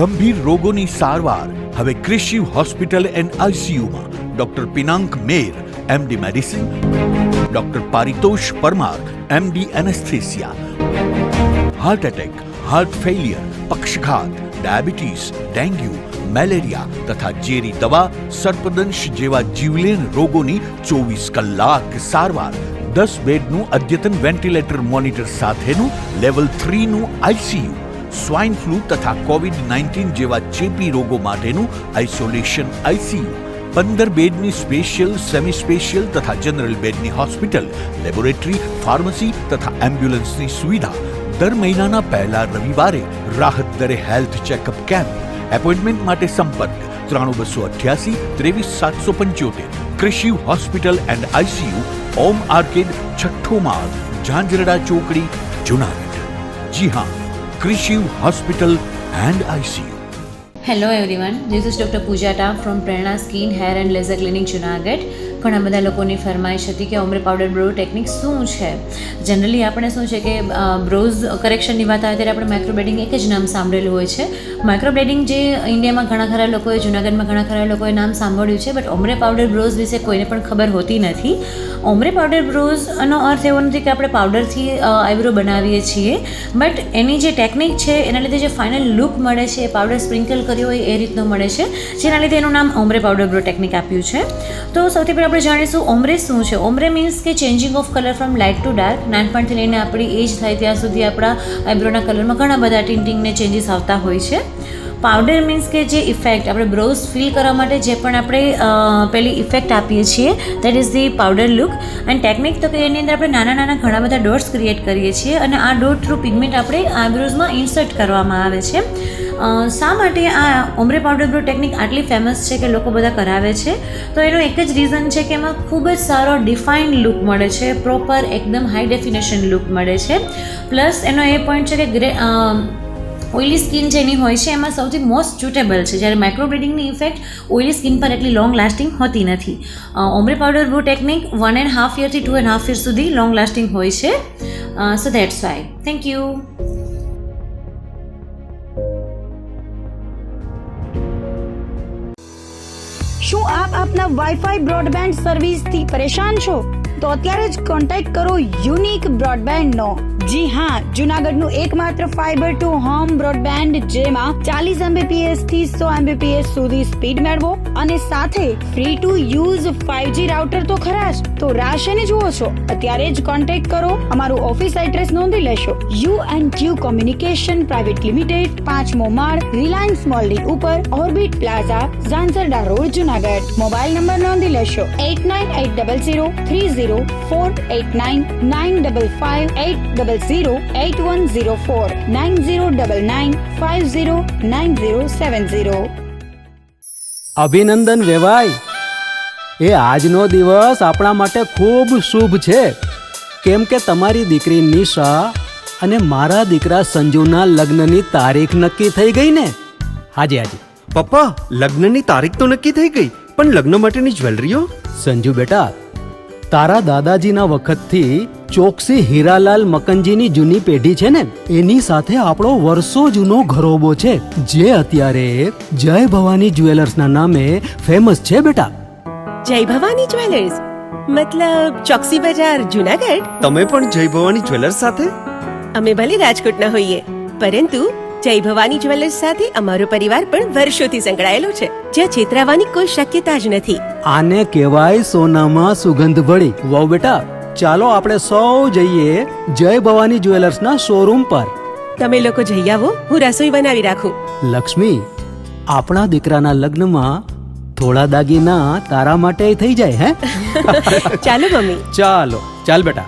ગંભીર રોગોની સારવાર હવે ક્રિશિવ હોસ્પિટલ એન્ડ આઈસીયુમાં doctor Pinank Mer, MD medicine, doctor Paritosh Parmar, MD anaesthesia, heart attack, heart failure, પક્ષઘાત, ડાયાબિટીસ, ડેન્ગ્યુ, મેલેરિયા તથા ઝેરી દવા, સર્પદંશ જેવા જીવલેણ રોગોની 24 કલાક સારવાર, 10 બેડનું અદ્યતન વેન્ટિલેટર મોનિટર સાથેનું લેવલ 3નું આઈસીયુ, સ્વાઇન ફ્લૂ તથા કોવિડ-19 જેવા ચેપી રોગો માટેનું આઇસોલેશન આઈસીયુ, 15 બેડની સ્પેશિયલ, સેમી સ્પેશિયલ તથા જનરલ બેડની હોસ્પિટલ, લેબોરેટરી, ફાર્મસી તથા એમ્બ્યુલન્સની સુવિધા, દર મહિનાના પહેલા રવિવારે રાહત દરે હેલ્થ ચેકઅપ કેમ્પ. એપોઇન્ટમેન્ટ માટે સંપર્ક 9288 23775. Krishiv hospital and ICU, Om arcade, છઠ્ઠો માળ, ઝાંઝરડા ચોકડી, જુનાગઢ. જી હા, Krishiv hospital and ICU. Hello everyone, this is doctor Pooja ટા from Prerna skin hair and laser clinic Junagadh. ઘણા બધા લોકોની ફરમાઈશ હતી કે ઓમ્બ્રે પાવડર બ્રો ટેકનિક શું છે. જનરલી આપણે શું છે કે બ્રોઝ કરેક્શનની વાત આવે ત્યારે આપણે માઇક્રોબ્લેડિંગ એક જ નામ સાંભળેલું હોય છે. માઇક્રોબ્લેડિંગ જે ઇન્ડિયામાં ઘણા ખરા લોકોએ, જુનાગઢમાં ઘણા ખરા લોકોએ નામ સાંભળ્યું છે, બટ ઓમ્બ્રે પાવડર બ્રોઝ વિશે કોઈને પણ ખબર હોતી નથી. ઓમ્બ્રે પાવડર બ્રોઝનો અર્થ એવો નથી કે આપણે પાવડરથી આઈબ્રો બનાવીએ છીએ, બટ એની જે ટેકનિક છે એના લીધે જે ફાઇનલ લુક મળે છે એ પાવડર સ્પ્રિંકલ કર્યો હોય એ રીતનો મળે છે, જેના લીધે એનું નામ ઓમ્બ્રે પાવડર બ્રો ટેકનિક આપ્યું છે. તો સૌથી પહેલાં આપણે જાણીશું ઓમ્બ્રે શું છે. ઓમ્બ્રે મીન્સ કે changing of colour from light two dark. નાનપણથી લઈને આપણી એજ થાય ત્યાં સુધી આપણા આઈબ્રોના કલરમાં ઘણા બધા ટિન્ટિંગને ચેન્જીસ આવતા હોય છે. પાવડર મીન્સ કે જે ઇફેક્ટ આપણે બ્રોઝ ફિલ કરવા માટે જે પણ આપણે પેલી ઇફેક્ટ આપીએ છીએ, that is the powder look. And technique તો કે એની અંદર આપણે નાના નાના ઘણા બધા ડોટ્સ ક્રિએટ કરીએ છીએ અને આ ડોટ થ્રુ પિગમેન્ટ આપણે આઈબ્રોઝમાં ઇન્સર્ટ કરવામાં આવે છે. શા માટે આ ઓમ્બ્રે પાવડર બ્રો ટેકનિક આટલી ફેમસ છે કે લોકો બધા કરાવે છે? તો એનું એક જ રીઝન છે કે એમાં ખૂબ જ સારો ડિફાઇન્ડ લુક મળે છે, પ્રોપર એકદમ હાઈ ડેફિનેશન લુક મળે છે. પ્લસ એનો એ પોઈન્ટ છે કે ઓઇલી સ્કિન જેની હોય છે એમાં સૌથી મોસ્ટ સુટેબલ છે, જ્યારે માઇક્રોબ્લેડિંગની ઇફેક્ટ ઓઇલી સ્કિન પર એટલી લોંગ લાસ્ટિંગ હોતી નથી. Ombre powder bro technique 1.5 યરથી 2.5 year સુધી લોંગ લાસ્ટિંગ હોય છે. સો ધેટ્સ વાય. Thank you. શું આપ આપના વાઈફાઈ બ્રોડબેન્ડ સર્વિસથી પરેશાન છો? તો અત્યારે જ કોન્ટેક્ટ કરો યુનિક બ્રોડબેન્ડનો. જી હા, જુનાગઢનું એકમાત્ર ફાઈબર ટુ હોમ બ્રોડબેન્ડ, જેમાં 40 Mbps થી 100 Mbps સુધી સ્પીડ મેળવો અને સાથે free to use 5G router તો ખરા જ. તો રાશને જુઓ છો, અત્યારે જ કોન્ટેક્ટ કરો. અમારું ઓફિસ એડ્રેસ નોંધી લેશો. U&Q કોમ્યુનિકેશન પ્રાઇવેટ લિમિટેડ, 5મો માળ, રિલાયન્સ મોલની ઉપર, orbit plaza, Zanzarda road, Junagadh. Mobile number નોંધી લેશો 8980030489 955808104 9099509070. અભિનંદન વેવાય. એ આજનો દિવસ આપણા માટે ખૂબ શુભ છે, કેમ કે તમારી દીકરી નિશા અને મારા દીકરા સંજુના લગ્નની તારીખ નક્કી થઈ ગઈ ને. હાજી. પપ્પા, લગ્નની તારીખ તો નક્કી થઈ ગઈ, પણ લગ્ન માટેની જ્વેલરીઓ? સંજુ બેટા, તારા દાદાજીના વખતથી ચોકસી હીરાલાલ મકનજીની જૂની પેઢી છે ને, એની સાથે આપણો વર્ષો જૂનો ઘરોબો છે, જે અત્યારે જય ભવાની જ્વેલર્સના નામે ફેમસ છે બેટા. જય ભવાની જ્વેલર્સ મતલબ ચોકસી બજાર, જુનાગઢ? તમે પણ જય ભવાની જ્વેલર્સ સાથે? અમે ભલે રાજકોટના હોઈએ, પરંતુ જય ભવાની જ્વેલર્સ સાથે અમારો પરિવાર પણ વર્ષોથી સંકળાયેલો છે, જ્યાં છેતરાવાની કોઈ શક્યતા જ નથી. આને કહેવાય સોનામાં સુગંધ ભળી. વાવ બેટા, ચાલો આપણે સૌ જઈએ જય ભવાની જ્વેલર્સના શોરૂમ પર. તમે લોકો જઈ આવો, હું રસોઈ બનાવી રાખું. લક્ષ્મી, આપણા દીકરાના લગ્નમાં થોડા દાગીના તારા માટે થઈ જાય. હે ચાલો મમ્મી. ચાલ બેટા.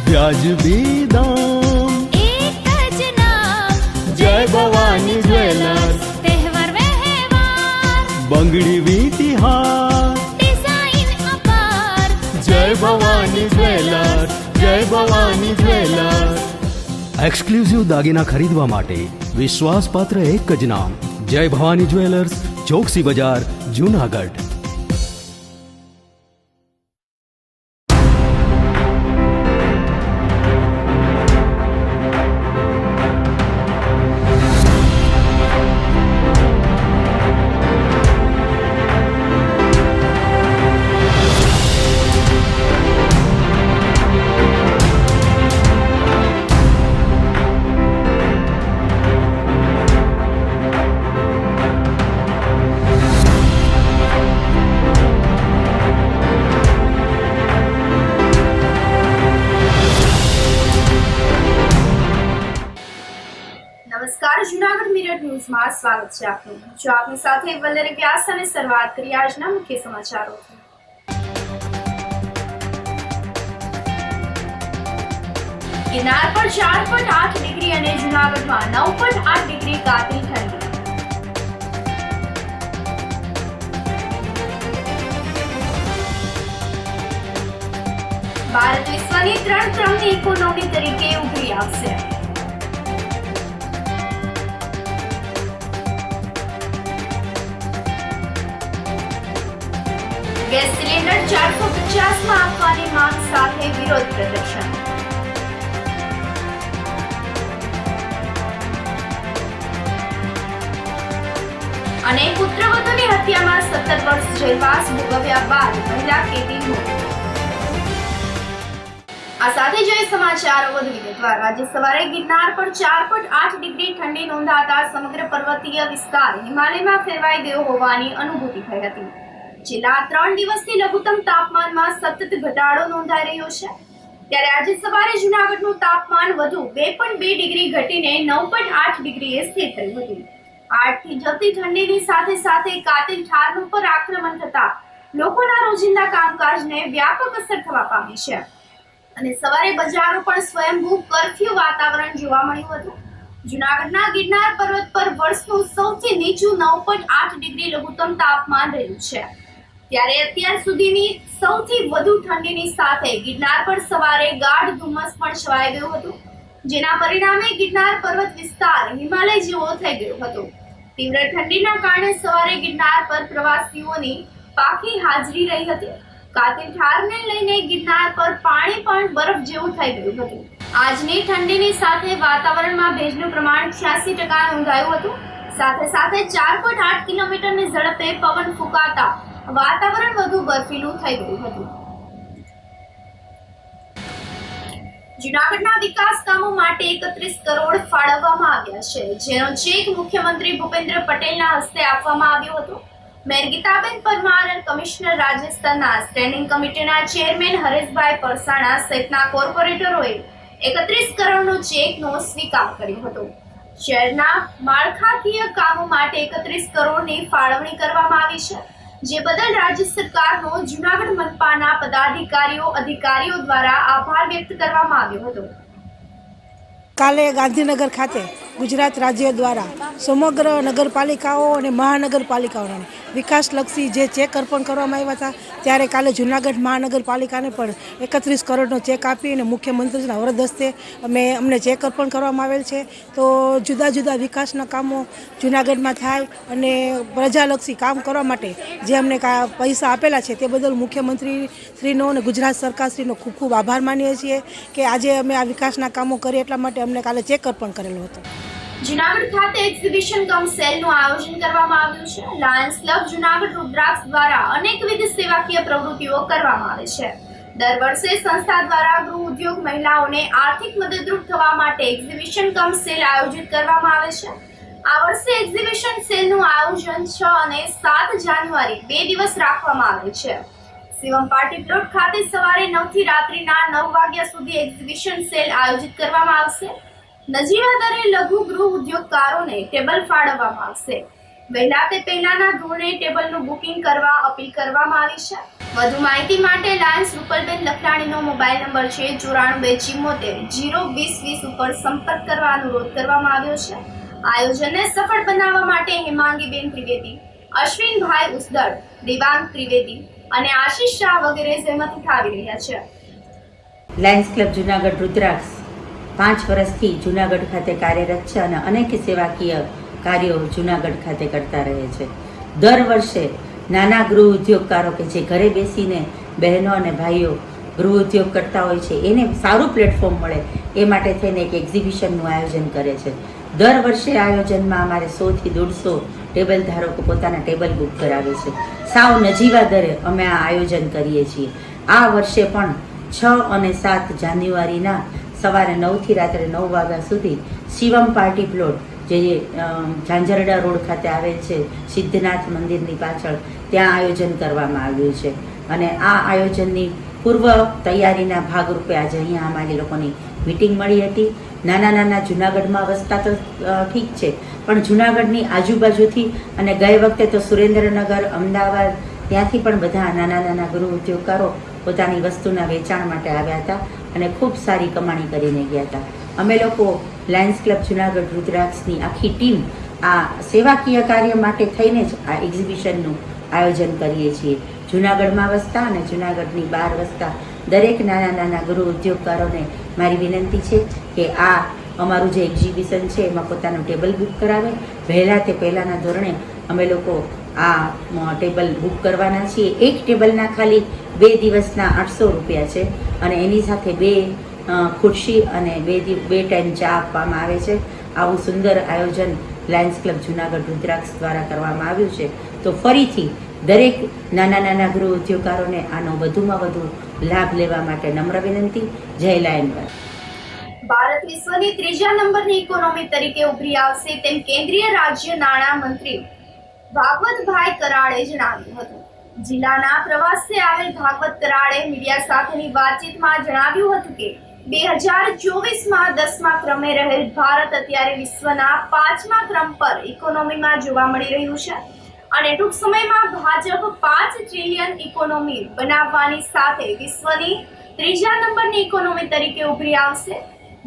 વ્યાજબી દામ, એક જ નામ, જય ભવાની જ્વેલર્સ. તહેવાર વ્યવહાર, બંગડી વીટી હાર, ડિઝાઇન અપાર, જય ભવાની જ્વેલર્સ, જય ભવાની જ્વેલર્સ. એક્સક્લુઝિવ દાગીના ખરીદવા માટે વિશ્વાસપાત્ર એક જ નામ, જય ભવાની જ્વેલર્સ, ચોકસી બજાર, જુનાગઢ. નમસ્કાર, જુનાગઢ મિરર ન્યૂઝમાં સ્વાગત છે આપનું. જો આપની સાથે વલ્લરી વ્યાસ અને શરૂઆત કરી આજના મુખ્ય સમાચારોથી. ગિરનાર પર 4.8 ડિગ્રી અને જુનાગઢમાં 9.8 ડિગ્રી કાતિલ ઠંડી. ભારત વિશ્વની 3 ક્રમની ઇકોનોમી તરીકે ઉભરી આવશે. ગેસ સિલિન્ડર 450માં આપવાની માંગ સાથે વિરોધ પ્રદર્શન. અને પુત્રવધુની હત્યામાં 17 વર્ષ જેલવાસ ભોગવ્યા બાદ મહિલા કેદી મોત. આ સાથે જોઈએ સમાચારો વધુ વિગતવાર. આજે સવારે ગિરનાર પર 4.8 ડિગ્રી ઠંડી નોંધાતા સમગ્ર પર્વતીય વિસ્તાર હિમાલયમાં ફેરવાઈ ગયો હોવાની અનુભૂતિ થઈ હતી. છેલ્લા 3 દિવસથી લઘુત્તમ તાપમાનમાં સતત ઘટાડો નોંધાઈ રહ્યો છે. ત્યારે આજે સવારે જુનાગઢનું તાપમાન વધુ 2.2 ડિગ્રી ઘટીને 9.8 ડિગ્રીએ સ્થિર થયું હતું. આઠથી જતી ઠંડીની સાથે સાથે કાતિલ ઠારનું પર આક્રમણ થતા લોકોના રોજિંદા કામકાજને વ્યાપક અસર થવા પામી છે. અને સવારે બજારો પણ સ્વયંભૂ કર્ફ્યુ વાતાવરણ જોવા મળ્યું હતું. જુનાગઢના ગિરનાર પર્વત પર વર્ષનું સૌથી નીચું 9.8 ડિગ્રી લઘુત્તમ તાપમાન રહ્યું છે. ત્યારે અત્યાર સુધીની સૌથી વધુ ઠંડીની સાથે ગિરનાર પર સવારે ગાઢ ધુમ્મસ પણ છવાઈ ગયું હતું, જેના પરિણામે ગિરનાર પર્વત વિસ્તાર હિમાલય જેવો થઈ ગયો હતો. તીવ્ર ઠંડીના કારણે સવારે ગિરનાર પર પ્રવાસીઓની પાકી હાજરી રહી હતી. કાતિલ ઠારને લઈને ગિરનાર પર પાણી પણ બરફ જેવું થઈ ગયું હતું. આજની ઠંડીની સાથે વાતાવરણમાં ભેજનું પ્રમાણ 86% નોંધાયું હતું. સાથે સાથે 4.8 કિલોમીટરની ઝડપે પવન ફૂંકાતા વાતાવરણ વધુ બર્ફીલું થઈ ગયું હતું. જુનાગઢના વિકાસ કામો માટે 31 કરોડ ફાળવવામાં આવ્યા છે, જેનો ચેક મુખ્યમંત્રી ભૂપેન્દ્ર પટેલના હસ્તે આપવામાં આવ્યો હતો. મેયર ગીતાબેન પરમાર અને કમિશનર રાજસ્થાનના સ્ટેન્ડિંગ કમિટીના ચેરમેન હરેશભાઈ પરસાણા સહિતના કોર્પોરેટરોએ 31 કરોડનો ચેકનો સ્વીકાર કર્યો હતો. શહેરના માળખાકીય કામો માટે 31 કરોડની ફાળવણી કરવામાં આવી છે, જે બદલ રાજ્ય સરકારનો જુનાગઢ મનપાના અધિકારીઓ દ્વારા આભાર વ્યક્ત કરવામાં આવ્યો હતો. કાલે ગાંધીનગર ખાતે ગુજરાત રાજ્ય દ્વારા સમગ્ર નગરપાલિકાઓ અને મહાનગરપાલિકાઓને વિકાસલક્ષી જે ચેક અર્પણ કરવામાં આવ્યા હતા, ત્યારે કાલે જૂનાગઢ મહાનગરપાલિકાને પણ 31 કરોડનો ચેક આપી અને મુખ્યમંત્રીના વરદ હસ્તે અમને ચેક અર્પણ કરવામાં આવેલ છે. તો જુદા જુદા વિકાસના કામો જૂનાગઢમાં થાય અને પ્રજાલક્ષી કામ કરવા માટે જે અમને પૈસા આપેલા છે તે બદલ મુખ્યમંત્રી શ્રીનો અને ગુજરાત સરકારશ્રીનો ખૂબ ખૂબ આભાર માનીએ છીએ કે આજે અમે આ વિકાસના કામો કરીએ એટલા માટે અમને કાલે ચેક અર્પણ કરેલો હતો. જુનાગઢ ખાતે એક્ઝિબિશન કમ સેલનું આયોજન કરવામાં આવ્યું છે. લાયન્સ ક્લબ જુનાગઢ રુદ્રાક્ષ દ્વારા અનેકવિધ સેવાકીય પ્રવૃત્તિઓ કરવામાં આવે છે. દર વર્ષે સંસ્થા દ્વારા ગૃહ ઉદ્યોગ મહિલાઓને આર્થિક મદદરૂપ થવા માટે એક્ઝિબિશન કમ સેલ આયોજિત કરવામાં આવે છે. આ વર્ષે એક્ઝિબિશન સેલનું આયોજન 6 અને 7 જાન્યુઆરી 2 દિવસ રાખવામાં આવે છે. શિવમ પાર્ટી પ્લોટ ખાતે સવારે 9 થી રાત્રિના 9 વાગ્યા સુધી એક્ઝિબિશન સેલ આયોજિત કરવામાં આવશે. નજીવા દરે લઘુ ગૃહ ઉદ્યોગકારોને ટેબલ ફાળવવામાં આવશે. વહેલા તે પહેલાના ધોરણે ટેબલનું બુકિંગ કરવા અપીલ કરવામાં આવી છે. વધુ માહિતી માટે લાયન્સ રૂપલબેન લખરાણીનો મોબાઈલ નંબર છે 9427702020 ઉપર સંપર્ક કરવા અનુરોધ કરવામાં આવ્યો છે. આયોજનને સફળ બનાવવા માટે હેમાંગીબેન ત્રિવેદી, અશ્વિનભાઈ ઉસદડ, દિવાંગ ત્રિવેદી અને આશીષ શાહ વગેરે જહેમત ઉઠાવી રહ્યા છે. લાયન્સ ક્લબ જુનાગઢ રુદ્રાક્ષ 5 વર્ષથી જુનાગઢ ખાતે કાર્યરત છે અને અનેક સેવાકીય કાર્યો જુનાગઢ ખાતે કરતા રહે છે. દર વર્ષે નાના ગૃહ ઉદ્યોગકારો કે જે ઘરે બેસીને બહેનો અને ભાઈઓ ગૃહ ઉદ્યોગ કરતા હોય છે એને સારું પ્લેટફોર્મ મળે એ માટે થઈને એક એક્ઝિબિશનનું આયોજન કરે છે. દર વર્ષે આયોજનમાં અમારે 100 થી 150 ટેબલ ધારકો પોતાના ટેબલ બુક કરાવે છે. સાવ નજીવા દરે અમે આ આયોજન કરીએ છીએ. આ વર્ષે પણ 6 અને 7 જાન્યુઆરીના સવારે 9 થી રાત્રે 9 વાગ્યા સુધી શિવમ પાર્ટી પ્લોટ જે ઝાંઝરડા રોડ ખાતે આવેલ છે સિદ્ધનાથ મંદિરની પાછળ, ત્યાં આયોજન કરવામાં આવ્યું છે. અને આ આયોજનની પૂર્વ તૈયારીના ભાગરૂપે આજે અહીંયા અમારી લોકોની મિટિંગ મળી હતી. નાના જુનાગઢમાં વસતા તો ઠીક છે, પણ જુનાગઢની આજુબાજુથી અને ગઈ વખતે તો સુરેન્દ્રનગર, અમદાવાદ ત્યાંથી પણ બધા નાના ગૃહ ઉદ્યોગકારો પોતાની વસ્તુના વેચાણ માટે આવ્યા હતા અને ખૂબ સારી કમાણી કરીને ગયા હતા. અમે લોકો લાયન્સ ક્લબ જુનાગઢ રુદ્રાક્ષની આખી ટીમ આ સેવાકીય કાર્ય માટે થઈને જ આ એક્ઝિબિશનનું આયોજન કરીએ છીએ. જુનાગઢમાં વસતા અને જુનાગઢની બહાર વસતા દરેક નાના ગૃહ ઉદ્યોગકારોને મારી વિનંતી છે કે આ અમારું જે એક્ઝિબિશન છે એમાં પોતાનું ટેબલ બુક કરાવે. પહેલાંના ધોરણે અમે લોકો આ ટેબલ બુક કરવાના છીએ. એક ટેબલના ખાલી 2 દિવસના 800 રૂપિયા છે અને એની સાથે 2 ખુરશી અને 2 ટાઈમ ચા આપવામાં આવે છે. આવું સુંદર આયોજન લાયન્સ ક્લબ જુનાગઢ રુદ્રાક્ષ દ્વારા કરવામાં આવ્યું છે. તો ફરીથી દરેક નાના ગૃહ ઉદ્યોગકારોને આનો વધુમાં વધુ લાભ લેવા માટે નમ્ર વિનંતી. જય લાયનવાડ. ભારત વિશ્વની 3જા નંબરની ઇકોનોમી તરીકે ઉભરી આવશે તેમ કેન્દ્રીય રાજ્ય નાણાં મંત્રી ભાગવતભાઈ કરાળે જણાવ્યું હતું. જિલ્લાના પ્રવાસે આવેલ ભાગવત કરાળે મીડિયા સાથેની વાતચીતમાં જણાવ્યું હતું કે 2024માં 10મા ક્રમે રહેલ ભારત અત્યારે વિશ્વના 5મા ક્રમ પર ઇકોનોમીમાં જોવા મળી રહ્યું છે અને ટૂંક સમયમાં ભાજપ 5 ટ્રિલિયન ઇકોનોમી બનાવવાની સાથે વિશ્વની 3જા નંબરની ઇકોનોમી તરીકે ઉભરી આવશે.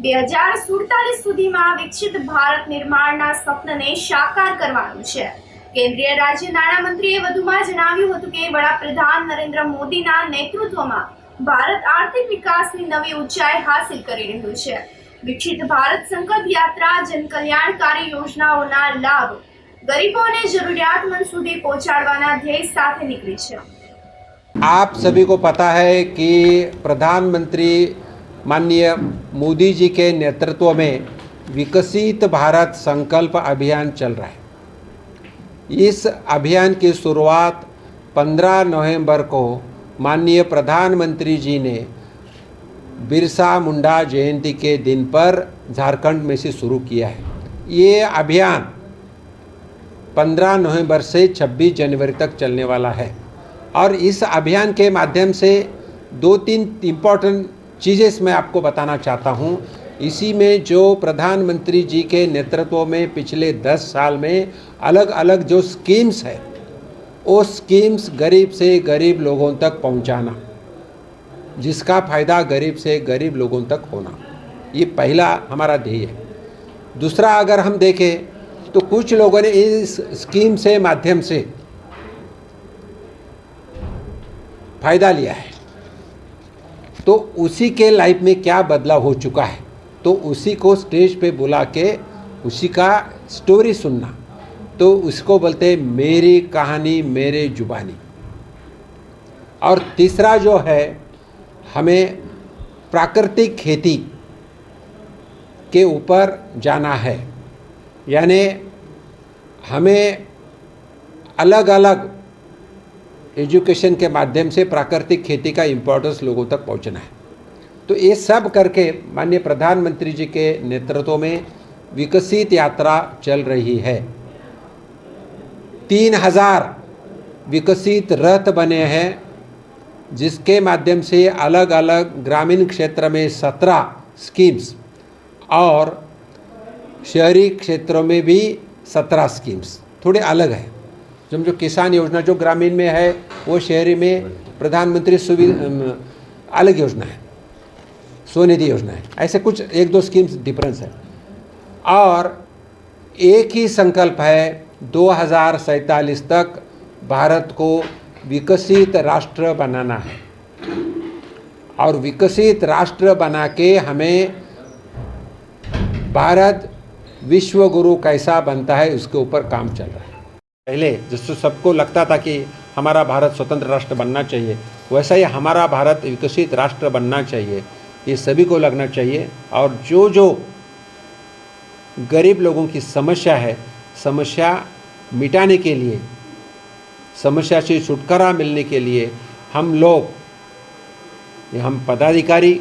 2047 સુધીમાં વિકસિત ભારત નિર્માણના સ્વપ્નને સાકાર કરવાનું છે. કેન્દ્રીય રાજ્ય નાણામંત્રીએ વધુમાં જણાવ્યું હતું કે વડાપ્રધાન નરેન્દ્ર મોદીના નેતૃત્વમાં ભારત આર્થિક વિકાસની નવી ઊંચાઈ હાંસિલ કરી રહ્યું છે. વિકસિત ભારત સંકલ્પ યાત્રા જનકલ્યાણકારી યોજનાઓના લાભ गरीबों ने जरूरियातमंद સુધી પહોંચાડવાના ધ્યેય સાથે નીકળી છે. आप सभी को पता है कि प्रधानमंत्री माननीय मोदी जी के नेतृत्व में विकसित भारत संकल्प अभियान चल रहा है. इस अभियान की शुरुआत 15 नवंबर को माननीय प्रधानमंत्री जी ने बिरसा मुंडा जयंती के दिन पर झारखंड में से शुरू किया है. ये अभियान 15 नवंबर से 26 जनवरी तक चलने वाला है और इस अभियान के माध्यम से 2-3 इम्पोर्टेंट चीज़ें मैं आपको बताना चाहता हूँ. इसी में जो प्रधानमंत्री जी के नेतृत्व में पिछले 10 साल में अलग अलग जो स्कीम्स है वो स्कीम्स गरीब से गरीब लोगों तक पहुँचाना, जिसका फ़ायदा गरीब से गरीब लोगों तक होना, ये पहला हमारा ध्येय है. दूसरा अगर हम देखें तो कुछ लोगों ने इस स्कीम से माध्यम से फायदा लिया है, तो उसी के लाइफ में क्या बदलाव हो चुका है, तो उसी को स्टेज पे बुला के उसी का स्टोरी सुनना, तो उसको बोलते हैं मेरी कहानी मेरे जुबानी. और तीसरा जो है हमें प्राकृतिक खेती के ऊपर जाना है. यानी हमें अलग अलग एजुकेशन के माध्यम से प्राकृतिक खेती का इम्पोर्टेंस लोगों तक पहुंचना है. तो ये सब करके माननीय प्रधानमंत्री जी के नेतृत्व में विकसित यात्रा चल रही है. 3000 विकसित रथ बने हैं, जिसके माध्यम से अलग अलग ग्रामीण क्षेत्र में 17 स्कीम्स और शहरी क्षेत्रों में भी 17 स्कीम्स थोड़े अलग है. जो किसान योजना जो ग्रामीण में है वो शहरी में प्रधानमंत्री अलग योजना है, स्वनिधि योजना है. ऐसे कुछ 1-2 स्कीम्स डिफरेंस है. और एक ही संकल्प है 2047 तक भारत को विकसित राष्ट्र बनाना है. और विकसित राष्ट्र बना के हमें भारत विश्व गुरु कैसा बनता है उसके ऊपर काम चल रहा है. पहले जिससे सबको लगता था कि हमारा भारत स्वतंत्र राष्ट्र बनना चाहिए, वैसा ही हमारा भारत विकसित राष्ट्र बनना चाहिए, ये सभी को लगना चाहिए। और जो जो गरीब लोगों की समस्या है, समस्या मिटाने के लिए, समस्या से छुटकारा मिलने के लिए हम लोग, हम पदाधिकारी,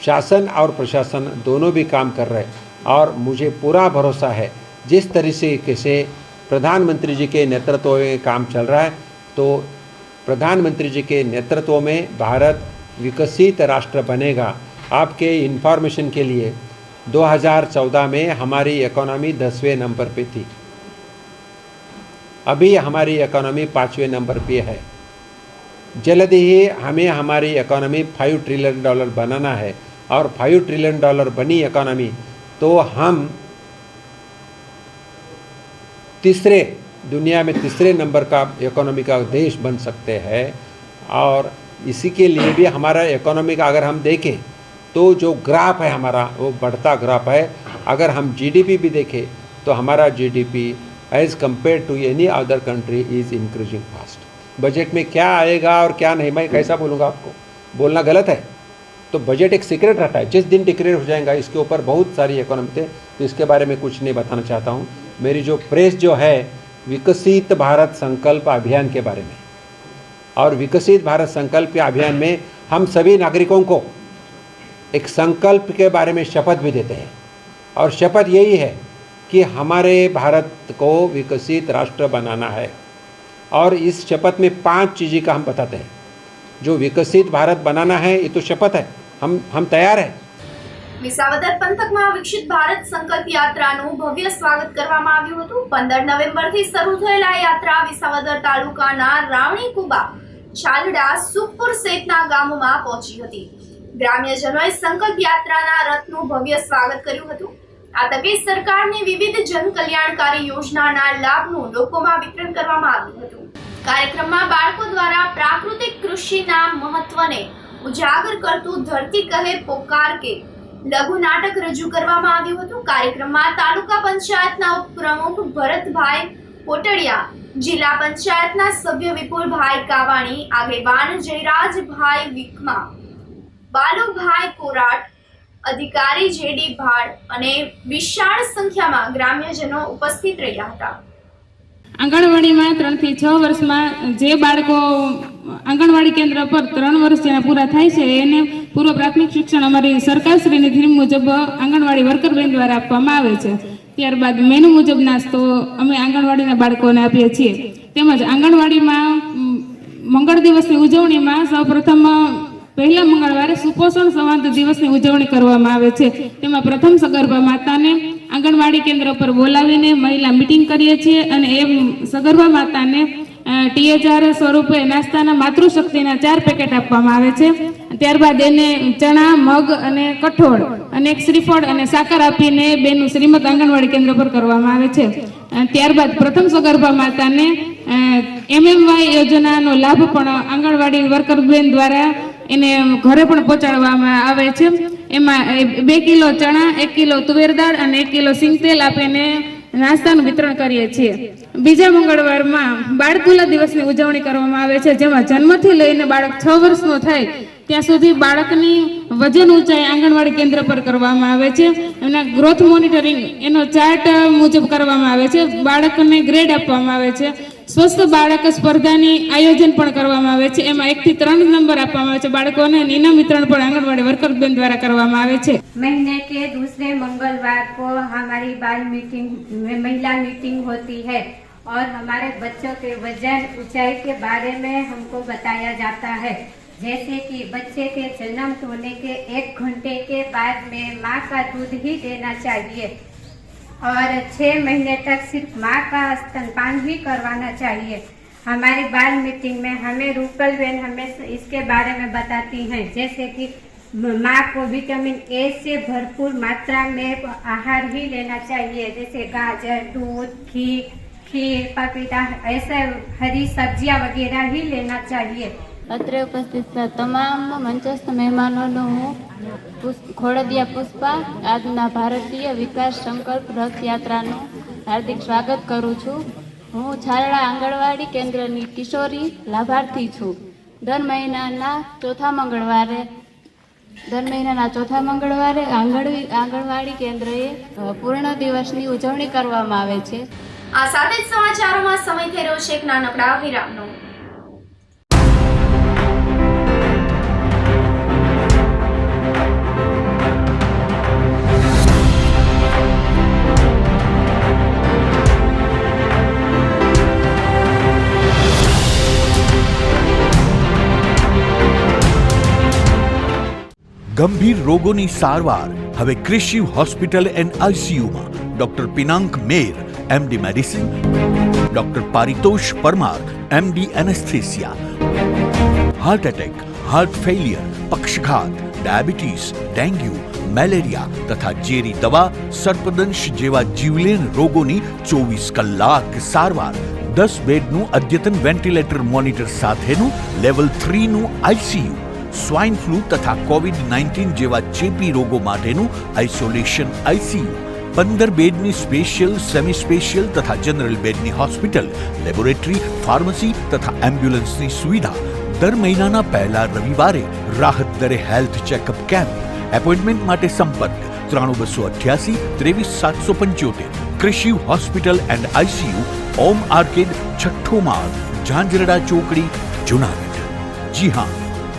शासन और प्रशासन दोनों भी काम कर रहे हैं। और मुझे पूरा भरोसा है जिस तरीके से प्रधानमंत्री जी के नेतृत्व में काम चल रहा है, तो प्रधानमंत्री जी के नेतृत्व में भारत विकसित राष्ट्र बनेगा। आपके इन्फॉर्मेशन के लिए 2014 में हमारी इकोनॉमी 10वें नंबर पे थी, अभी हमारी इकोनॉमी 5वें नंबर पे है। जल्दी ही हमें हमारी इकोनॉमी $5 ट्रिलियन बनाना है, और $5 ट्रिलियन बनी इकोनॉमी तो हम दुनिया में तीसरे नंबर का इकोनॉमी का देश बन सकते हैं। और इसी के लिए भी हमारा इकोनॉमी का अगर हम देखें तो जो ग्राफ है हमारा, वो बढ़ता ग्राफ है। अगर हम जीडीपी भी देखें तो हमारा GDP as compared to any other country is increasing fast. Budget में क्या आएगा और क्या नहीं, मैं कैसा बोलूँगा, आपको बोलना गलत है। तो बजट एक सीक्रेट रहता है, जिस दिन डिक्लेयर हो जाएगा इसके ऊपर बहुत सारी इकोनॉमी थे, तो इसके बारे में कुछ नहीं बताना चाहता हूँ। मेरी जो प्रेस जो है विकसित भारत संकल्प अभियान के बारे में, और विकसित भारत संकल्प अभियान में हम सभी नागरिकों को एक संकल्प के बारे में शपथ भी देते हैं। और शपथ यही है कि हमारे भारत को विकसित राष्ट्र बनाना है। और इस शपथ में 5 चीज़ें का हम बताते हैं। जो विकसित भारत बनाना है ये तो शपथ है, हम तैयार हैं। વિસાવદર પંથકમાં વિકસિત ભારત સંકલ્પ યાત્રાનું ભવ્ય સ્વાગત કરવામાં આવ્યું હતું। 15 નવેમ્બરથી શરૂ થયેલા યાત્રા વિસાવદર તાલુકાના રાવણીકુબા, છાલડા, સુખપુર સહિતના ગામોમાં પહોંચી હતી। ગ્રામ્યજનોએ સંકલ્પ યાત્રાના રથનું ભવ્ય સ્વાગત કર્યું હતું। આ તકે સરકારની વિવિધ જનકલ્યાણકારી યોજનાના લાભનું લોકોમાં વિતરણ કરવામાં આવ્યું હતું। કાર્યક્રમમાં બાળકો દ્વારા પ્રાકૃતિક કૃષિના મહત્વને ઉજાગર કરતું ધરતી કહે પોકાર કે લઘુ નાટક રજૂ કરવામાં આવ્યું હતું। કાર્યક્રમમાં તાલુકા પંચાયતના ઉપપ્રમુખ ભરતભાઈ કોટડિયા, જિલ્લા પંચાયતના સભ્ય વિપુલભાઈ કાવાણી, આગેવાન જયરાજભાઈ વિકમા, બાલુભાઈ કોરાટ, અધિકારી જેડી ભાડ અને વિશાળ સંખ્યામાં ગ્રામ્યજનો ઉપસ્થિત રહ્યા હતા। આંગણવાડીમાં 3 થી 6 વર્ષમાં જે બાળકો આંગણવાડી કેન્દ્ર પર 3 વર્ષ જેના પૂરા થાય છે એને પૂર્વ પ્રાથમિક શિક્ષણ અમારી સરકારશ્રીની થીમ મુજબ આંગણવાડી વર્કર બેન દ્વારા આપવામાં આવે છે। ત્યારબાદ મેનુ મુજબ નાસ્તો અમે આંગણવાડીના બાળકોને આપીએ છીએ। તેમજ આંગણવાડીમાં મંગળ દિવસની ઉજવણીમાં સૌપ્રથમ પહેલા મંગળવારે સુપોષણ સંવાદ દિવસની ઉજવણી કરવામાં આવે છે। તેમાં પ્રથમ સગર્ભા માતાને આંગણવાડી કેન્દ્ર પર બોલાવીને મહિલા મીટિંગ કરીએ છીએ અને એ સગર્ભા માતાને THR સ્વરૂપે નાસ્તાના માતૃશક્તિના 4 પેકેટ આપવામાં આવે છે। ત્યારબાદ એને ચણા, મગ અને કઠોળ અને એક શ્રીફળ અને સાકર આપીને બેનું શ્રીમદ આંગણવાડી કેન્દ્ર પર કરવામાં આવે છે। ત્યારબાદ પ્રથમ સગર્ભા માતાને MMY યોજનાનો લાભ પણ આંગણવાડી વર્કર બેન દ્વારા એને ઘરે પણ પહોંચાડવામાં આવે છે। એમાં 2 કિલો ચણા, 1 કિલો તુવેર દાળ અને 1 કિલો સિંગતેલ આપીને નાસ્તાનું વિતરણ કરીએ છીએ। બીજા મંગળવારમાં બાળકુલા દિવસની ઉજવણી કરવામાં આવે છે, જેમાં જન્મથી લઈને બાળક 6 વર્ષનો થાય ત્યાં સુધી બાળકની વજન ઊંચાઈ આંગણવાડી કેન્દ્ર પર કરવામાં આવે છે। એના ગ્રોથ મોનિટરિંગ એનો ચાર્ટ મુજબ કરવામાં આવે છે। બાળકને ગ્રેડ આપવામાં આવે છે। સ્વસ્થ બાળક સ્પર્ધાની આયોજન પણ કરવામાં આવે છે। એમાં 1 થી 3 નંબર આપવામાં આવે છે બાળકોને અને ઇનામ વિતરણ પણ આંગણવાડી વર્કર બેન દ્વારા કરવામાં આવે છે। महीने के दूसरे मंगलवार को हमारी बाल मीटिंग महिला मीटिंग होती है और हमारे बच्चों के वजन ऊंचाई के बारे में हमको बताया जाता है। जैसे कि बच्चे के जन्म होने के 1 घंटे के बाद में माँ का दूध ही देना चाहिए और 6 महीने तक सिर्फ माँ का स्तनपान ही करवाना चाहिए। हमारी बाल मीटिंग में हमें रूपल बेन हमें इसके बारे में बताती हैं, जैसे कि माँ को विटामिन ए से भरपूर मात्रा में आहार ही लेना चाहिए, जैसे गाजर, दूध, घी, खीर, पपीता, ऐसे हरी सब्जियाँ वगैरह ही लेना चाहिए। અત્રે ઉપસ્થિત તમામ મંચસ્થ મહેમાનોનું હું ખોડદિયા પુષ્પા આજના ભારતીય વિકાસ સંકલ્પ રથયાત્રાનું હાર્દિક સ્વાગત કરું છું। હું છારડા આંગણવાડી કેન્દ્રની કિશોરી લાભાર્થી છું. દર મહિનાના ચોથા મંગળવારે આંગણવાડી કેન્દ્રએ પૂર્ણ દિવસની ઉજવણી કરવામાં આવે છે. આ સાથે જ સમાચારોમાં સમય થઈ રહ્યો છે એક નાનકડા વિરામનો. ગંભીર રોગોની સારવાર હવે કૃષિ હોસ્પિટલ એન્ડ આઈસીયુમાં doctor Pinank Mer MD medicine, doctor Paritosh Parmar MD anaesthesia, heart attack, heart failure, પક્ષઘાત, ડાયાબિટીસ, ડેન્ગ્યુ, મેલેરિયા તથા ઝેરી દવા, સર્પદંશ જેવા જીવલેણ રોગોની 24 કલાક સારવાર, 10 બેડનું અદ્યતન વેન્ટિલેટર મોનિટર સાથેનું લેવલ 3નું આઈસીયુ, સ્વાઇન ફ્લૂ તથા કોવિડ-19 જેવા ચેપી રોગો માટેનું આઇસોલેશન આઈસીયુ, 15 બેડની સ્પેશિયલ, સેમી સ્પેશિયલ તથા જનરલ બેડની હોસ્પિટલ, લેબોરેટરી, ફાર્મસી તથા એમ્બ્યુલન્સની સુવિધા. દર મહિનાના પહેલા રવિવારે રાહત દરે હેલ્થ ચેકઅપ કેમ્પ. એપોઇન્ટમેન્ટ માટે સંપર્ક 9288 23775. કૃષિ hospital and ICU, Om arcade, છઠ્ઠો માળ, ઝાંઝરડા ચોકડી, જુનાગઢ. જી હા,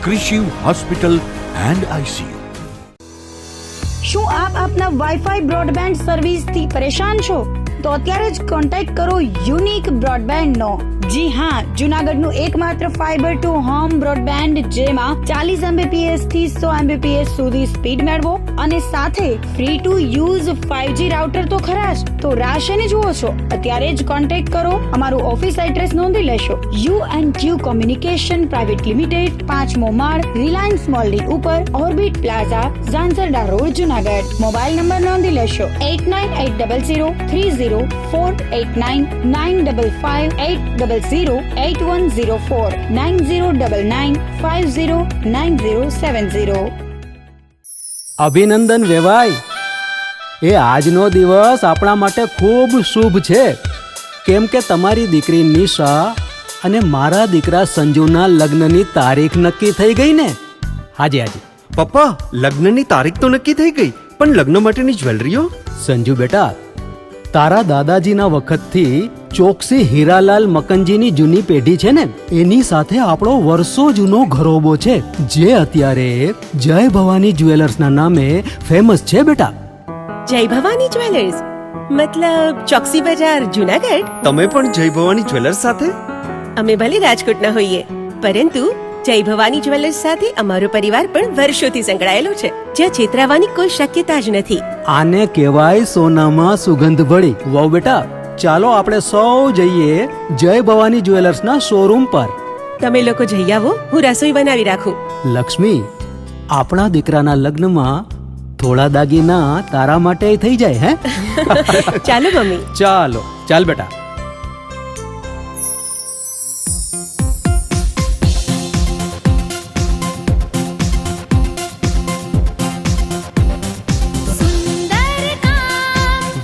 કૃષિ હોસ્પિટલ એન્ડ આઈસીયુ. શું આપ આપના વાઈફાઈ બ્રોડબેન્ડ સર્વિસથી પરેશાન છો? તો અત્યારે જ કોન્ટેક્ટ કરો યુનિક બ્રોડબેન્ડનો. જી હા, જુનાગઢનું એકમાત્ર ફાઈબર ટુ હોમ બ્રોડબેન્ડ, જેમાં 40 Mbps થી 100 Mbps સુધી સ્પીડ મેળવો અને સાથે free to use 5G router તો ખરા જ. તો રાહ શેની જુઓ છો? અત્યારે જ કોન્ટેક્ટ કરો. અમારું ઓફિસ એડ્રેસ નોંધી લેશો. U&Q કોમ્યુનિકેશન પ્રાઇવેટ લિમિટેડ, 5મો માળ, રિલાયન્સ મોલની ઉપર, orbit plaza, Zanzarda road, Junagadh. Mobile number નોંધી લેશો 89800304899558008104 9099509070. અભિનંદન વેવાય. એ આજનો દિવસ આપણા માટે ખૂબ શુભ છે, કેમ કે તમારી દીકરી નિશા અને મારા દીકરા સંજુના લગ્નની તારીખ નક્કી થઈ ગઈ ને. હાજી. પપ્પા, લગ્નની તારીખ તો નક્કી થઈ ગઈ, પણ લગ્ન માટેની જ્વેલરીઓ? સંજુ બેટા, તારા દાદાજીના વખતથી ચોકસી હીરાલાલ મકનજીની જૂની પેઢી છે ને, એની સાથે આપણો વર્ષો જૂનો ઘરોબો છે, જે અત્યારે જય ભવાની જ્વેલર્સના નામે ફેમસ છે બેટા. જય ભવાની જ્વેલર્સ મતલબ ચોકસી બજાર, જુનાગઢ? તમે પણ જય ભવાની જ્વેલર્સ સાથે? અમે ભલે રાજકોટના હોઈએ, પરંતુ જય ભવાની જ્વેલર્સ સાથે અમારો પરિવાર પણ વર્ષોથી સંકળાયેલો છે, જ્યાં છેતરાવાની કોઈ શક્યતા જ નથી. આને કહેવાય સોનામાં સુગંધ ભળી. વાવ બેટા, ચાલો આપણે સૌ જઈએ જય ભવાની જ્વેલર્સના શોરૂમ પર. તમે લોકો જઈ આવો, હું રસોઈ બનાવી રાખું. લક્ષ્મી, આપણા દીકરાના લગ્નમાં થોડા દાગીના તારા માટે થઈ જાય. હે ચાલો મમ્મી. ચાલ બેટા.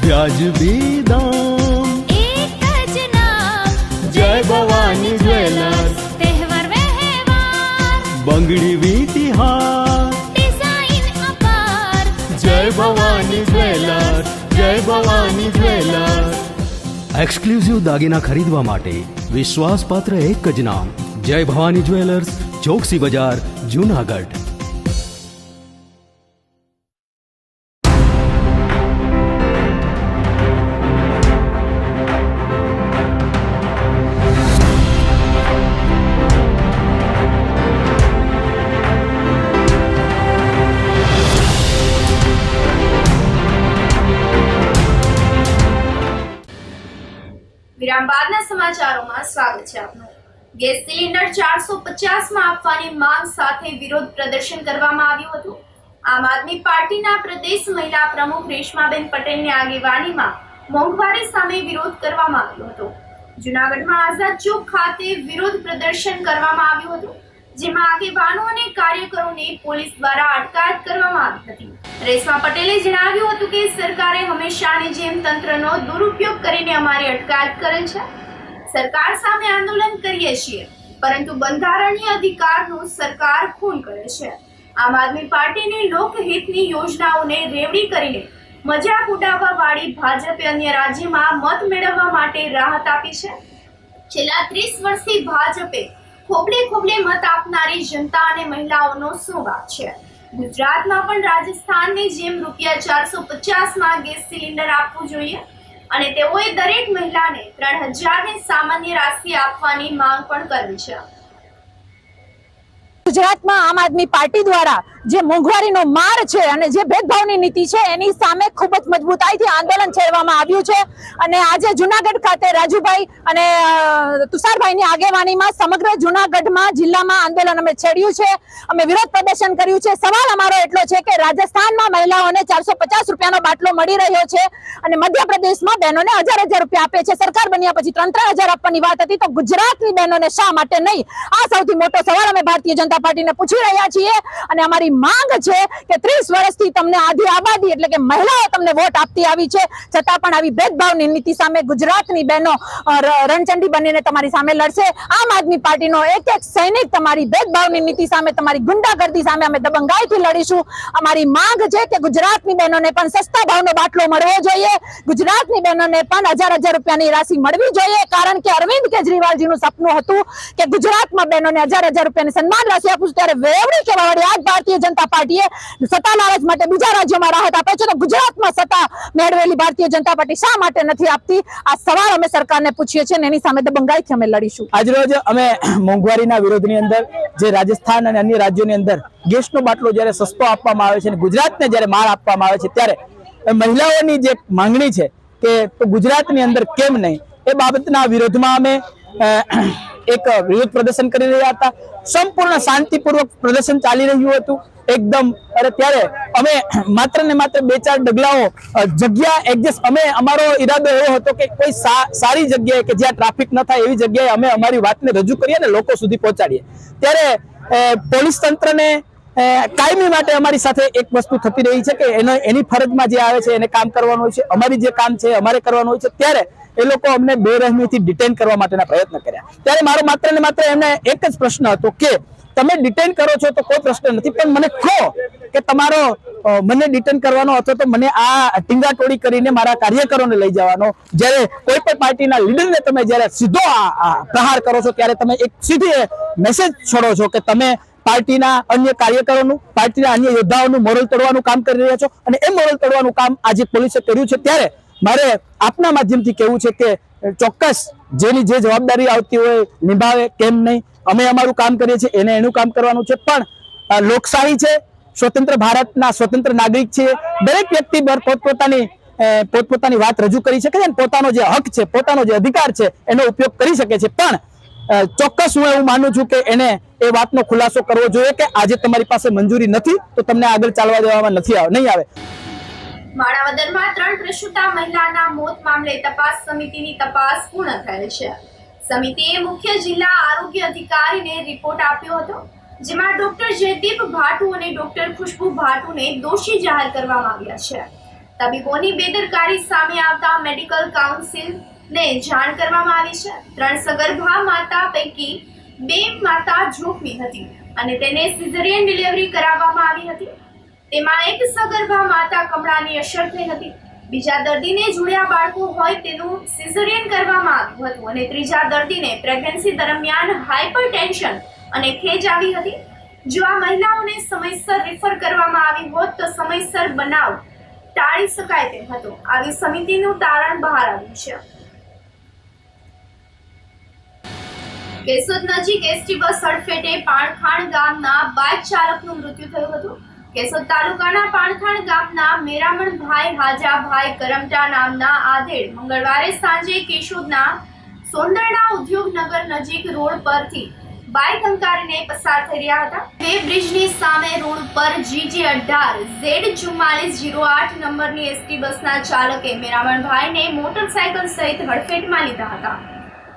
વ્યાજબી દામ, એક જ નામ, જય ભવાની જ્વેલર્સ. તહેવાર વ્યવહાર, બંગડી વીટી હાર, ડિઝાઇન અપાર, જય ભવાની જ્વેલર્સ, જય ભવાની જ્વેલર્સ. એક્સક્લુઝિવ દાગીના ખરીદવા માટે વિશ્વાસપાત્ર એક જ નામ, જય ભવાની જ્વેલર્સ, ચોકસી બજાર, જુનાગઢ. વિરામ બાદના સમાચારોમાં સ્વાગત છે આપનું. ગેસ સિલિન્ડર 450માં આપવાની માંગ સાથે વિરોધ પ્રદર્શન કરવામાં આવ્યું હતું. આમ આદમી પાર્ટીના પ્રદેશ મહિલા પ્રમુખ રેશમાબેન પટેલની આગેવાનીમાં મોંઘવારી સામે વિરોધ કરવામાં આવ્યો હતો. જૂનાગઢમાં આઝાદ ચોક ખાતે વિરોધ પ્રદર્શન કરવામાં આવ્યું હતું, જેમાં આગેવાનો અને કાર્યકરોને પોલીસ દ્વારા અટકાયત કરવામાં આવી હતી. રેશમા પટેલે જણાવ્યું હતું કે સરકારે હંમેશાની જેમ તંત્રનો દુરુપયોગ કરીને અમારી અટકાયત કરેલ છે. સરકાર સામે આંદોલન કરીએ છીએ, પરંતુ બંધારણીય અધિકારનું સરકાર ખૂન કરે છે. આમ આદમી પાર્ટીની લોકહિતની યોજનાઓને રેવડી કરીને મજાક ઉડાવવા વાળી ભાજપે અન્ય રાજ્યમાં મત મેળવવા માટે રાહત આપી છે. છેલ્લા 30 વર્ષથી ભાજપે ખોબલે ખોબલે મત આપનારી જનતા અને મહિલાઓનો શું વાંક છે? ગુજરાતમાં પણ રાજસ્થાનની જેમ ₹450 ગેસ સિલિન્ડર આપવું જોઈએ અને તેઓએ દરેક મહિલાને 3000 સામાન્ય રાશિ આપવાની માંગ પણ કરી છે. ગુજરાતમાં આમ આદમી પાર્ટી દ્વારા જે મોંઘવારીનો માર છે અને જે ભેદભાવની નીતિ છે એની સામે ખૂબ જ મજબૂતાઈથી આંદોલન છેડવામાં આવ્યું છે. અને આજે જુનાગઢ ખાતે રાજુભાઈ અને તુષારભાઈની આગેવાનીમાં સમગ્ર જુનાગઢમાં જિલ્લામાં આંદોલન અમે છેડ્યું છે. અમે વિરોધ પ્રદર્શન કર્યું છે. સવાલ અમારો એટલો છે કે રાજસ્થાનમાં મહિલાઓને ₹450નો બાટલો મળી રહ્યો છે અને મધ્યપ્રદેશમાં બહેનોને 1000 રૂપિયા આપે છે. સરકાર બન્યા પછી 3-3000 આપવાની વાત હતી, તો ગુજરાતની બહેનોને શા માટે નહીં? આ સૌથી મોટો સવાલ અમે ભારતીય જનતા પાર્ટીને પૂછી રહ્યા છીએ. અને અમારી માંગ છે કે 30 વર્ષથી તમને આધી આબાદી એટલે કે મહિલાઓ તમને વોટ આપતી આવી છે, છતાં પણ આવી ભેદભાવની નીતિ સામે ગુજરાતની બહેનો રણચંડી બનીને તમારી સામે લડશે. આમ આદમી પાર્ટીનો એક સૈનિક તમારી ભેદભાવની નીતિ સામે, તમારી ગુંડાગર્દી સામે અમે દબંગાઈથી લડીશું. અમારી માંગ છે કે ગુજરાતની બહેનોને પણ સસ્તા ભાવનો બાટલો મળવો જોઈએ, ગુજરાતની બહેનોને પણ 1000 રૂપિયાની રાશિ મળવી જોઈએ. કારણ કે અરવિંદ કેજરીવાલજીનું સપનું હતું કે ગુજરાતમાં બહેનોને 1000 રૂપિયાની સન્માન રાશિ આપું, ત્યારે વેવડી કહેવાવાળી આજ ભારતીય જનતા પાર્ટીએ સત્તા લાલચ માટે બીજા રાજ્યોમાં રાહત આપે છે, તો ગુજરાતમાં સત્તા મેળવેલી ભારતીય જનતા પાર્ટી શા માટે નથી આપતી? આ સવાલ અમે સરકારને પૂછીએ છીએ અને એની સામે દબંગાઈથી અમે લડીશું. આજરોજ અમે મોંઘવારીના વિરોધની અંદર જે રાજસ્થાન અને અન્ય રાજ્યોની અંદર ગેસનો બાટલો જ્યારે સસ્તો આપવામાં આવે છે અને ગુજરાતને જ્યારે માળ આપવામાં આવે છે, ત્યારે મહિલાઓની જે માંગણી છે કે ગુજરાતની અંદર કેમ નહીં, એ બાબતના વિરોધમાં અમે એક વિરોધ પ્રદર્શન કરી રહ્યા હતા. સંપૂર્ણ શાંતિપૂર્વક પ્રદર્શન ચાલી રહ્યું હતું એકદમ. ત્યારે અમે માત્ર ને માત્ર 2-4 ડગલાઓ જગ્યા એડજસ્ટ, અમે અમારો ઈરાદો એવો હતો કે કોઈ સારી જગ્યાએ કે જ્યાં ટ્રાફિક ન થાય એવી જગ્યાએ અમે અમારી વાતને રજૂ કરીએ અને લોકો સુધી પહોંચાડીએ. ત્યારે પોલીસ તંત્રને કાયમી માટે અમારી સાથે એક વસ્તુ થતી રહી છે કે એની ફરજમાં જે આવે છે એને કામ કરવાનું હોય છે, અમારી જે કામ છે અમારે કરવાનું હોય છે. ત્યારે એ લોકો અમને બેરહેમીથી ડિટેન કરવા માટેના પ્રયત્ન કર્યા. ત્યારે મારો માત્ર ને માત્ર એમને એક જ પ્રશ્ન હતો કે તમે ડિટેન કરો છો તો કોઈ પ્રશ્ન નથી, પણ મને કહો કે તમારો મને ડિટેન કરવાનો અથવા તો મને આ ટીંગાટોળી કરીને મારા કાર્યકરોને લઈ જવાનો, જ્યારે કોઈ પણ પાર્ટીના લીડરને તમે જ્યારે સીધો પ્રહાર કરો છો ત્યારે તમે એક સીધી મેસેજ છોડો છો કે તમે પાર્ટીના અન્ય કાર્યકરોનું, પાર્ટીના અન્ય યોદ્ધાઓનું મોરલ તોડવાનું કામ કરી રહ્યા છો અને એ મોરલ તોડવાનું કામ આજે પોલીસે કર્યું છે. ત્યારે મારે આપના માધ્યમથી કહેવું છે કે ચોક્કસ જેની જે જવાબદારી આવતી હોય નિભાવે, કેમ નહીં. અમે અમારું કામ કરીએ છીએ, એને એનું કામ કરવાનું છે. પણ લોકશાહી છે, સ્વતંત્ર ભારતના સ્વતંત્ર નાગરિક છે, દરેક વ્યક્તિ પોતપોતાની વાત રજૂ કરી શકે છે અને પોતાનો જે હક છે, પોતાનો જે અધિકાર છે એનો ઉપયોગ કરી શકે છે. પણ ચોક્કસ હું એવું માનું છું કે એને એ વાતનો ખુલાસો કરવો જોઈએ કે આજે તમારી પાસે મંજૂરી નથી તો તમને આગળ ચાલવા દેવામાં નહીં આવે. માણાવદરમાં 3 પ્રસૂતા મહિલાના મોત મામલે તપાસ સમિતિની તપાસ પૂર્ણ થયેલ છે. સમિતિએ મુખ્ય જિલ્લા આરોગ્ય અધિકારીને રિપોર્ટ આપ્યો હતો, જેમાં ડોક્ટર જયદીપ ભાટુ અને ડોક્ટર ખુશ્બુ ભાટુને દોષી જાહેર કરવામાં આવ્યા છે. તબીબોની બેદરકારી સામે આવતા મેડિકલ કાઉન્સિલને જાણ કરવામાં આવી છે. 3 સગર્ભા માતા પૈકી 2 માતા જોખમી હતી અને તેને સિઝેરિયન ડિલિવરી કરાવવામાં આવી હતી. તેમાં એક સગર્ભા માતા કમળાની અસર થઈ હતી. બીજા દર્દીને જોડ્યા બાળકો હોય તેનું સિઝેરિયન કરવામાં આવ્યું હતું અને ત્રીજા દર્દીને પ્રેગ્નન્સી દરમિયાન હાઇપરટેન્શન અને ખેંચ આવી હતી. જો આ મહિલાઓને સમયસર રિફર કરવામાં આવી હોત તો સમયસર બનાવ ટાળી શકાય તેમ હતો. આવી સમિતિનું તારણ બહાર આવ્યું છે. કેશોદ નજીક એસટી બસ હડફેટે પાણખાણ ગામના બાઇક ચાલકનું મૃત્યુ થયું હતું. કેશોદ તાલુકાના પાણખાણ ગામના મેરામણભાઈ હાજાભાઈ કરમટા નામના આધેડ મંગળવારે સાંજે કેશોદના સોંદરણા ઉદ્યોગનગર નજીક રોડ પરથી બાઇક હંકારીને પસાર થઈ રહ્યા હતા. બે બ્રિજની સામે રોડ પર GJ18Z4408 નંબરની એસટી બસના ચાલકે મેરામણભાઈને મોટરસાયકલ સહિત હડફેટમાં લીધા હતા.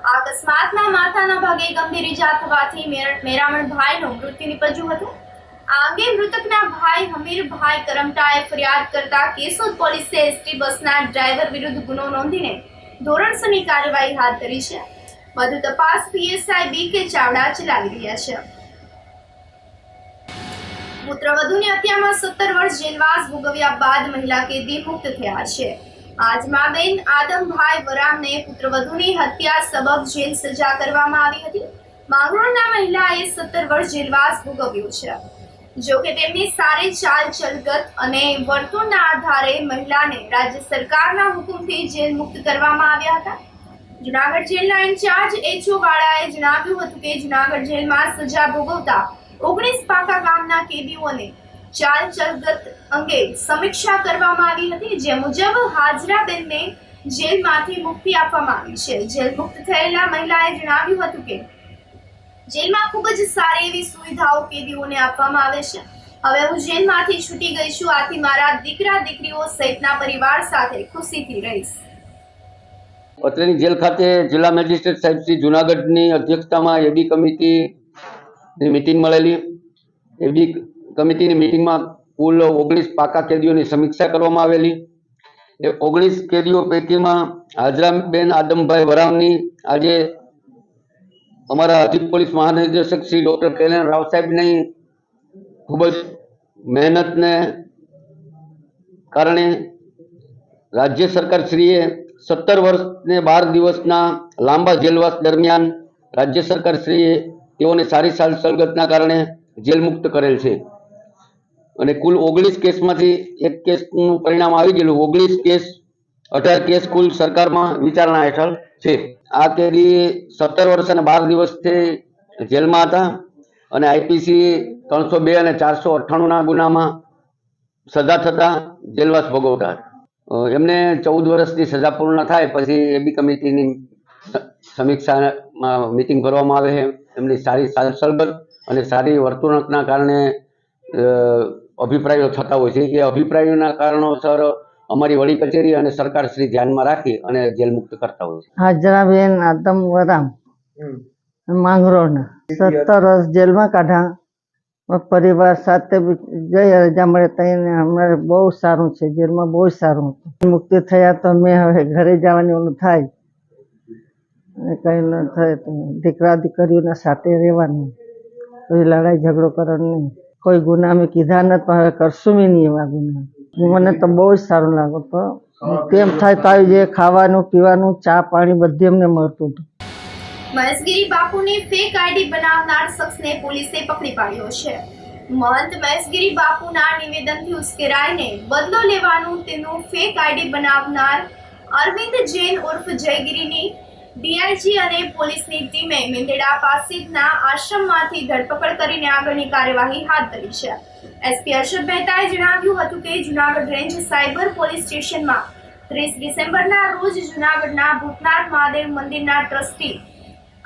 આ અકસ્માતમાં માથાના ભાગે ગંભીર ઈજા થવાથી મેરામણભાઈનું મૃત્યુ નીપજ્યું હતું. આ અંગે મૃતકના ભાઈ હમીરભાઈ કરમટાએ ફરિયાદ કરતા કેશોદ પોલીસે એસટી બસના ડ્રાઈવર વિરુદ્ધ ગુનો નોંધીને ધોરણસરની કાર્યવાહી હાથ ધરી છે. વધુ તપાસ પીએસઆઈ BK ચાવડા ચલાવી રહ્યા છે. પુત્રવધુની હત્યામાં 17 વર્ષ જેલવાસ ભોગવ્યા બાદ મહિલા કેદી મુક્ત થયા છે. આજમાબેન આદમભાઈ વરામને પુત્રવધુની હત્યા સબબ જેલ સજા કરવામાં આવી હતી. માંગરોળના મહિલાએ 17 વર્ષ જેલવાસ ભોગવ્યો છે. જો કે તેમની સારી ચાલ ચલગત અને વર્તણૂકના આધારે મહિલાને રાજ્ય સરકારના હુકમથી જેલ મુક્ત કરવામાં આવ્યા હતા. જૂનાગઢ જેલના ઇન્ચાર્જ HO વાળાએ જણાવ્યું હતું કે જૂનાગઢ જેલમાં સજા ભોગવતા 19 પાકા ગામના કેદીઓને ચાલ ચલગત અંગે સમીક્ષા કરવામાં આવી હતી. જે મુજબ હાજરાબેનને જેલમાંથી મુક્તિ આપવામાં આવી છે. જેલ મુક્ત થયેલા મહિલાએ જણાવ્યું હતું કે જેલમાં ખૂબ જ સારી એવી સુવિધાઓ કેદીઓને આપવામાં આવે છે. હવે હું જેલમાંથી છૂટી ગઈ છું, આથી મારા દીકરા દીકરીઓ સહિતના પરિવાર સાથે ખુશીથી રહીશ. અત્રેની જેલ ખાતે જિલ્લા મેજિસ્ટ્રેટ સાહેબ શ્રી જૂનાગઢની અધ્યક્ષતામાં એબી કમિટીની મિટિંગ મળેલી. એબી કમિટીની મિટિંગમાં કુલ 19 પાકા કેદીઓની સમીક્ષા કરવામાં આવેલી. એ 19 કેદીઓ પૈકીમાં હાજરાબેન આદમભાઈ વરામની આજે અમારા અધિક પોલીસ મહાનિર્દેશક શ્રી ડૉક્ટર કલ્યાણ રાવ સાહેબની ખૂબ જ મહેનતને કારણે રાજ્ય સરકાર શ્રીએ 17 વર્ષ ને 12 દિવસના લાંબા જેલવાસ દરમિયાન રાજ્ય સરકાર શ્રીએ તેઓને સારી સાલ સલગતના કારણે જેલ મુક્ત કરેલ છે. અને કુલ 19 કેસમાંથી એક કેસનું પરિણામ આવી ગયેલું. 19 કેસ 18 કેસ કુલ સરકારમાં વિચારણા હેઠળ છે. આ કેદી 17 વર્ષ અને 12 દિવસથી જેલમાં હતા અને IPC 302 અને 498ના ગુનામાં સજા થતા જેલવાસ ભોગવતા હતા. એમને 14 વર્ષની સજા પૂર્ણ થાય પછી એબી કમિટીની સમીક્ષામાં મિટિંગ ભરવામાં આવે છે. એમની સારી સલબત અને સારી વર્તણૂકના કારણે અભિપ્રાયો થતા હોય છે. એ અભિપ્રાયોના કારણોસર અમારી વડી કચેરી અને સરકાર શ્રી ધ્યાનમાં રાખી અને જેલ મુક્ત કરતા હોય છે. હાજરાબેન આદમ વરામ માંગરોળના 17 વર્ષ જેલમાં કાઢ્યા. પરિવાર સાથે જઈ રજા મળે તઈને અમારે બહુ સારું છે. જેલમાં બહુ સારું હતું. મુક્તિ થયા તો મેં હવે ઘરે જવાની ઓલું થાય અને કંઈ ન થાય તો દીકરા દીકરીઓના સાથે રહેવાનું, કોઈ લડાઈ ઝઘડો કરવાનો નહીં. કોઈ ગુના અમે કીધા નથી પણ હવે કરશું બી નહીં એવા ગુના. મને તો બહુ જ સારું લાગ્યું. તો તેમ થાય તો આવી જે ખાવાનું પીવાનું ચા પાણી બધું એમને મળતું હતું. મહેશગીરી બાપુની ફેક આઈડી બનાવનાર શખ્સને પોલીસે પકડી પાડ્યો છે. મહંત મહેશગીરી બાપુના નિવેદનથી ઉશ્કેરાઈને બદલો લેવાનું તેનું ફેક આઈડી બનાવનાર અરવિંદ જૈન ઉર્ફ જયગીરીની DIG અને પોલીસની ટીમે મેંદેડા પાસીના આશ્રમમાંથી ધરપકડ કરીને આગળની કાર્યવાહી હાથ ધરી છે. SP હર્ષદ મહેતાએ જણાવ્યું હતું કે જૂનાગઢ રેન્જ સાયબર પોલીસ સ્ટેશનમાં 30 ડિસેમ્બરના રોજ જૂનાગઢના ભૂતનાથ મહાદેવ મંદિરના ટ્રસ્ટી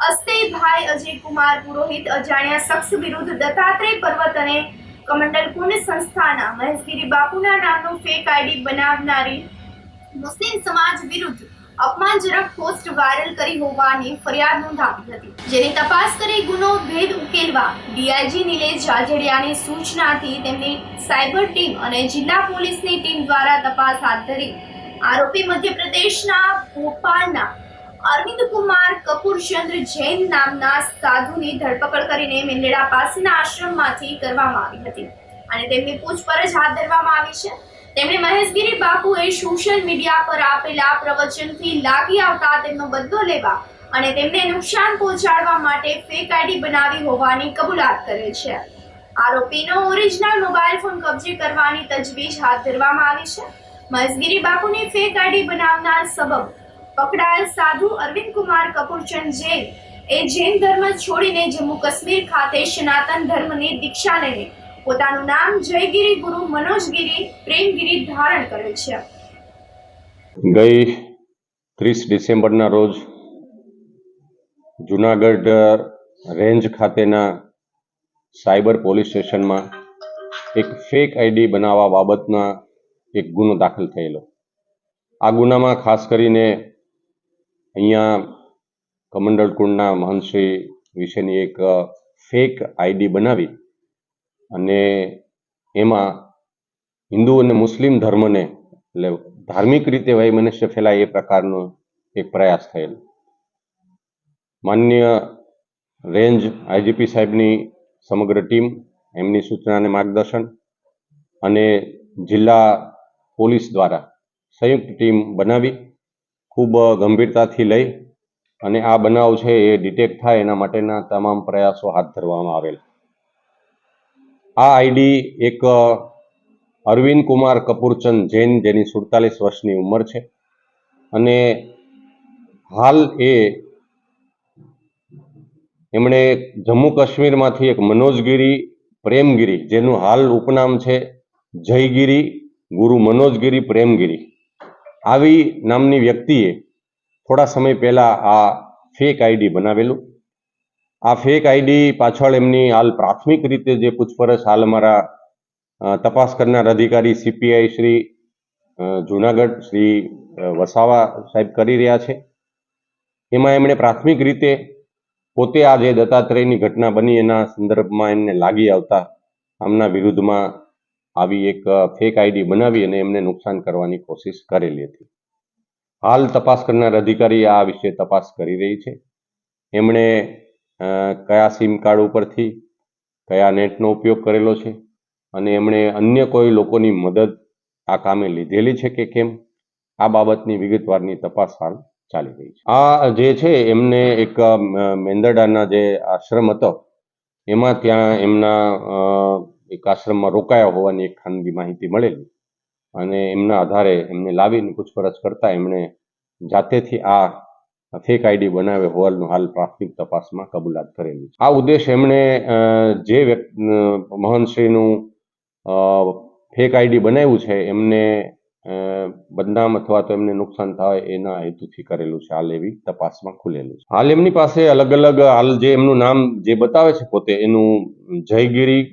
અસ્તેભાઈ અજયકુમાર પુરોહિત અજાણ્યા શખ્સ વિરુદ્ધ દત્તાત્રેય પર્વત અને કમંડલ કુંડ સંસ્થાના મહેશગીરી બાપુના નામનું ફેક આઈડી બનાવનારી મુસ્લિમ સમાજ વિરુદ્ધ અપમાનજનક પોસ્ટ વાયરલ કરી હોવાની ફરિયાદ નોંધાવી હતી. જેની તપાસ કરી ગુનો ભેદ ઉકેલવા DIG નિલેશ જાજડિયાની સૂચનાથી તેમની સાયબર ટીમ અને જિલ્લા પોલીસની ટીમ દ્વારા તપાસ હાથ ધરી આરોપી મધ્યપ્રદેશના ભોપાલના અરવિંદ કુમાર કપૂરચંદ્ર જૈન નામના સાધુની ધરપકડ કરીને મેંદેડા પાસેના આશ્રમમાંથી કરવામાં આવી હતી અને તેમની પૂછપરછ હાથ ધરવામાં આવી છે. તેમણે મહેશગીરી બાપુએ સોશિયલ મીડિયા પર આપેલા પ્રવચનથી લાગી આવતા તેમનો બદલો લેવા અને તેમને નુકસાન પહોંચાડવા માટે ફેક આઈડી બનાવી હોવાની કબૂલાત કરે છે. આરોપીનો ઓરિજિનલ મોબાઈલ ફોન કબજે કરવાની તજવીજ હાથ ધરવામાં આવી છે. મહેશગીરી બાપુની ફેક આઈડી બનાવનાર સબબ પકડાયેલ સાધુ અરવિંદ કુમાર કપૂરચંદ જૈન એ જૈન ધર્મ છોડીને જમ્મુ કાશ્મીર ખાતે સનાતન ધર્મની દીક્ષા લઈને પોતાનું નામ જયગીરી ગુરુ મનોજગીરી પ્રેમગીરી ધારણ કરેલ છે. ગઈ 30 ડિસેમ્બરના રોજ જૂનાગઢ રેન્જ ખાતેના સાયબર પોલીસ સ્ટેશનમાં એક ફેક આઈડી બનાવવા બાબતના એક ગુનો દાખલ થયેલો. આ ગુનામાં ખાસ કરીને અહીંયા કમંડળ કુંડના મહંતશ્રી વિશેની એક ફેક આઈડી બનાવી અને એમાં હિન્દુ અને મુસ્લિમ ધર્મને એટલે ધાર્મિક રીતે વૈમનસ્ય ફેલાય એ પ્રકારનો એક પ્રયાસ થયેલો. માન્ય રેન્જ આઈજીપી સાહેબની સમગ્ર ટીમ, એમની સૂચના અને માર્ગદર્શન અને જિલ્લા પોલીસ દ્વારા સંયુક્ત ટીમ બનાવી ખૂબ ગંભીરતાથી લઈ અને આ બનાવ છે એ ડિટેક્ટ થાય એના માટેના તમામ પ્રયાસો હાથ ધરવામાં આવેલા. આ આઈડી એક અરવિંદ કુમાર કપૂરચંદ જૈન, જેની 47 વર્ષની ઉંમર છે અને હાલ એમણે જમ્મુ કાશ્મીરમાંથી એક મનોજગીરી પ્રેમગીરી, જેનું હાલ ઉપનામ છે જયગીરી ગુરુ મનોજગીરી પ્રેમગીરી, આવી નામની વ્યક્તિએ થોડા સમય પહેલા આ ફેક આઈડી બનાવેલું. આ ફેક આઈડી પાછળ એમની હાલ પ્રાથમિક રીતે જે પૂછપરછ હાલ અમારા તપાસ કરનાર અધિકારી CPI શ્રી જુનાગઢ શ્રી વસાવા સાહેબ કરી રહ્યા છે, એમાં એમણે પ્રાથમિક રીતે પોતે આ જે દત્તાત્રેયની ઘટના બની એના સંદર્ભમાં એમને લાગી આવતા આમના વિરુદ્ધમાં આવી એક ફેક આઈડી બનાવી અને એમને નુકસાન કરવાની કોશિશ કરેલી હતી. હાલ તપાસ કરનાર અધિકારી આ વિશે તપાસ કરી રહી છે. એમણે કયા સિમ કાર્ડ ઉપરથી કયા નેટનો ઉપયોગ કરેલો છે અને એમણે અન્ય કોઈ લોકોની મદદ આ કામે લીધેલી છે કે કેમ, આ બાબતની વિગતવારની તપાસ હાલ ચાલી રહી છે. આ જે છે એમને એક મેંદરડાના જે આશ્રમ હતો એમાં ત્યાં એમના એક આશ્રમમાં રોકાયા હોવાની એક ખાનગી માહિતી મળેલી અને એમના આધારે એમને લાવીને પૂછપરછ કરતા એમણે જાતેથી આ ફેક આઈડી બનાવે હોવાનું હાલ પ્રાથમિક તપાસમાં કબૂલાત કરેલી છે. આ ઉદ્દેશ એમણે જે મહંતશ્રીનું ફેક આઈડી બનાવ્યું છે એમને બદનામ અથવા તો એમને નુકસાન થાય એના હેતુથી કરેલું છે. હાલ એવી તપાસમાં ખુલેલું છે. હાલ એમની પાસે અલગ અલગ હાલ જે એમનું નામ જે બતાવે છે પોતે એનું જયગીરી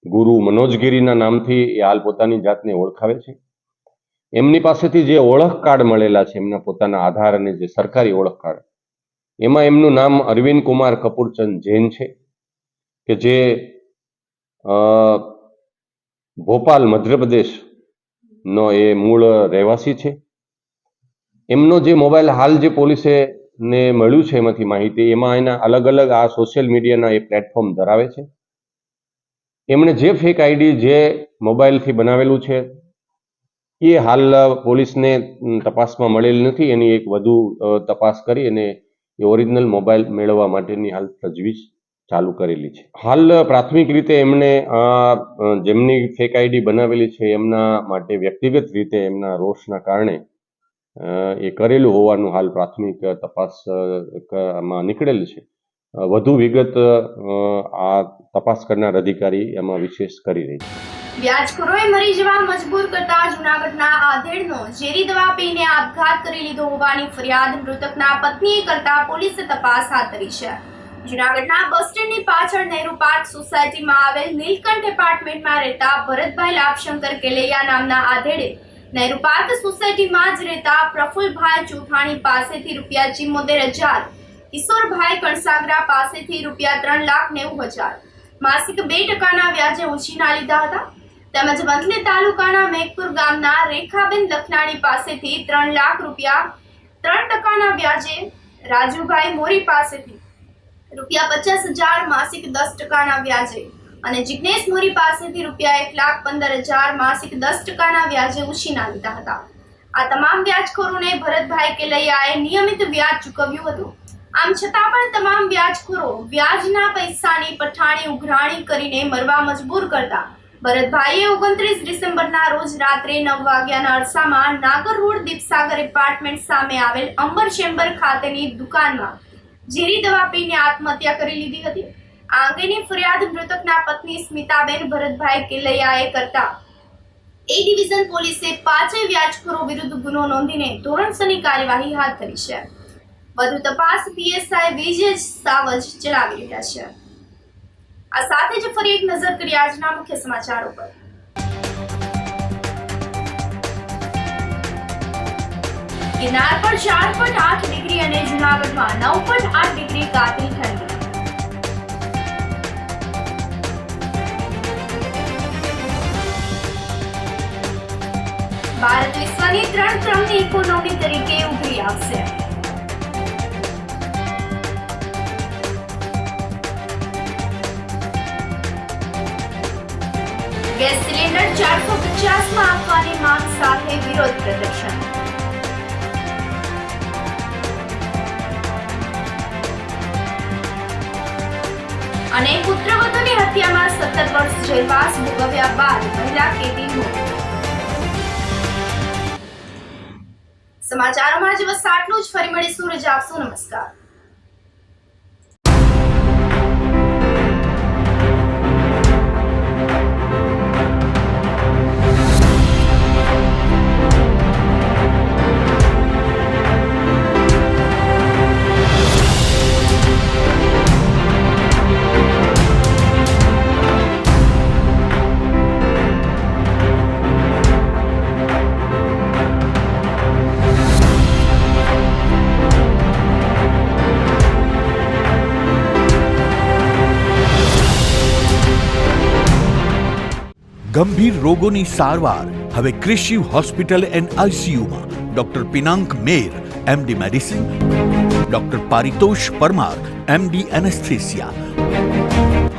ગુરુ મનોજગીરીના નામથી એ હાલ પોતાની જાતને ઓળખાવે છે. એમની પાસેથી જે ઓળખ કાર્ડ મળેલા છે એમના પોતાના આધાર અને જે સરકારી ઓળખ કાર્ડ, એમાં એમનું નામ અરવિંદ કુમાર કપૂરચંદ જૈન છે કે જે ભોપાલ મધ્યપ્રદેશ નો એ મૂળ રહેવાસી છે. એમનો જે મોબાઈલ હાલ જે પોલીસે ને મળ્યું છે એમાંથી માહિતી, એમાં એના અલગ અલગ આ સોશિયલ મીડિયાના એ પ્લેટફોર્મ ધરાવે છે. એમણે જે ફેક આઈડી જે મોબાઈલથી બનાવેલું છે એ હાલ પોલીસને તપાસમાં મળેલ નથી. એની એક વધુ તપાસ કરી અને એ ઓરિજિનલ મોબાઈલ મેળવવા માટેની હાલ તજવીજ ચાલુ કરેલી છે. હાલ પ્રાથમિક રીતે એમણે જેમની ફેક આઈડી બનાવેલી છે એમના માટે વ્યક્તિગત રીતે એમના રોષના કારણે એ કરેલું હોવાનું હાલ પ્રાથમિક તપાસમાં નીકળેલ છે. વધુ વિગત આ તપાસ કરનાર અધિકારી એમાં વિશેષ કરી રહી છે. વ્યાજખોરોએ મરી જવા મજબૂર કરતા જૂનાગઢના આધેડનો ઝેરી દવા પીને આપઘાત કરી લીધો હોવાની ફરિયાદ મૃતકના પત્નીએ કરતા પોલીસે તપાસ હાથ ધરી છે. જૂનાગઢના બસ સ્ટેન્ડની પાછળ નહેરુ પાર્ક સોસાયટીમાં આવેલ નીલકંઠ એપાર્ટમેન્ટમાં રહેતા ભરતભાઈ લાભશંકર કેલૈયા નામના આધેડે નહેરુ પાર્ક સોસાયટીમાં જ રહેતા પ્રફુલભાઈ ચૌહાણી પાસેથી ₹74,000, કિશોરભાઈ કણસાગરા પાસેથી ₹3,90,000 માસિક 2% વ્યાજે ઉછીના લીધા હતા. તેમજ વંથલી તાલુકાના મેઘપુર ગામના રેખાબેન લખનાણી પાસેથી ₹3 લાખ 3% વ્યાજે, રાજુભાઈ મોરી પાસેથી ₹50,000 માસિક 10% વ્યાજે અને જિગ્નેશ મોરી પાસેથી ₹1,15,000 માસિક 10% વ્યાજે ઉછીના લીધા હતા. આ તમામ વ્યાજખોરોને ભરતભાઈ કેલૈયાએ નિયમિત વ્યાજ ચૂકવ્યું હતું. આમ છતાં પણ તમામ વ્યાજખોરો વ્યાજના પૈસાની પઠાણી ઉઘરાણી કરીને મરવા મજબૂર કરતા ભરતભાઈએ 29 ડિસેમ્બરના રોજ રાત્રે 9 વાગ્યાના અરસામાં નાગર રોડ દીપસાગર એપાર્ટમેન્ટ સામે આવેલ અંબર ચેમ્બર ખાતેની દુકાનમાં ઝેરી દવા પીને આત્મહત્યા કરી લીધી હતી. આ અંગેની ફરિયાદ મૃતકના પત્ની સ્મિતાબેન ભરતભાઈ કેલૈયાએ કરતા એ ડિવિઝન પોલીસે 5 વ્યાજખોરો વિરુદ્ધ ગુનો નોંધીને ધોરણસરની કાર્યવાહી હાથ ધરી છે. વધુ તપાસ PSI વિજય સાવજ ચલાવી રહ્યા છે. આ સાથે જ ફરી એક નજર કરીએ આજના મુખ્ય સમાચારો પર. ગિરનાર પર 4.8 ડિગ્રી અને જૂનાગઢમાં 9.8 ડિગ્રી કાતિલ ઠંડી. ભારત વિશ્વની 3 ક્રમની ઇકોનોમી તરીકે ઉભરી આવશે. ગેસ સિલિન્ડર 450માં આપવાની માંગ સાથે વિરોધ પ્રદર્શન. અને પુત્રવધૂની હત્યામાં 17 વર્ષ જેલવાસ ભોગવ્યા બાદ મહિલા કેદી મોત. સમાચારોમાં જ બસ આટલું જ. ફરી મળીશું. રજા આપશો. નમસ્કાર. ગંભીર રોગોની સારવાર હવે ક્રિશિવ હોસ્પિટલ એન્ડ આઈસીયુમાં doctor Pinank Mer MD medicine, doctor Paritosh Parmar MD anaesthesia,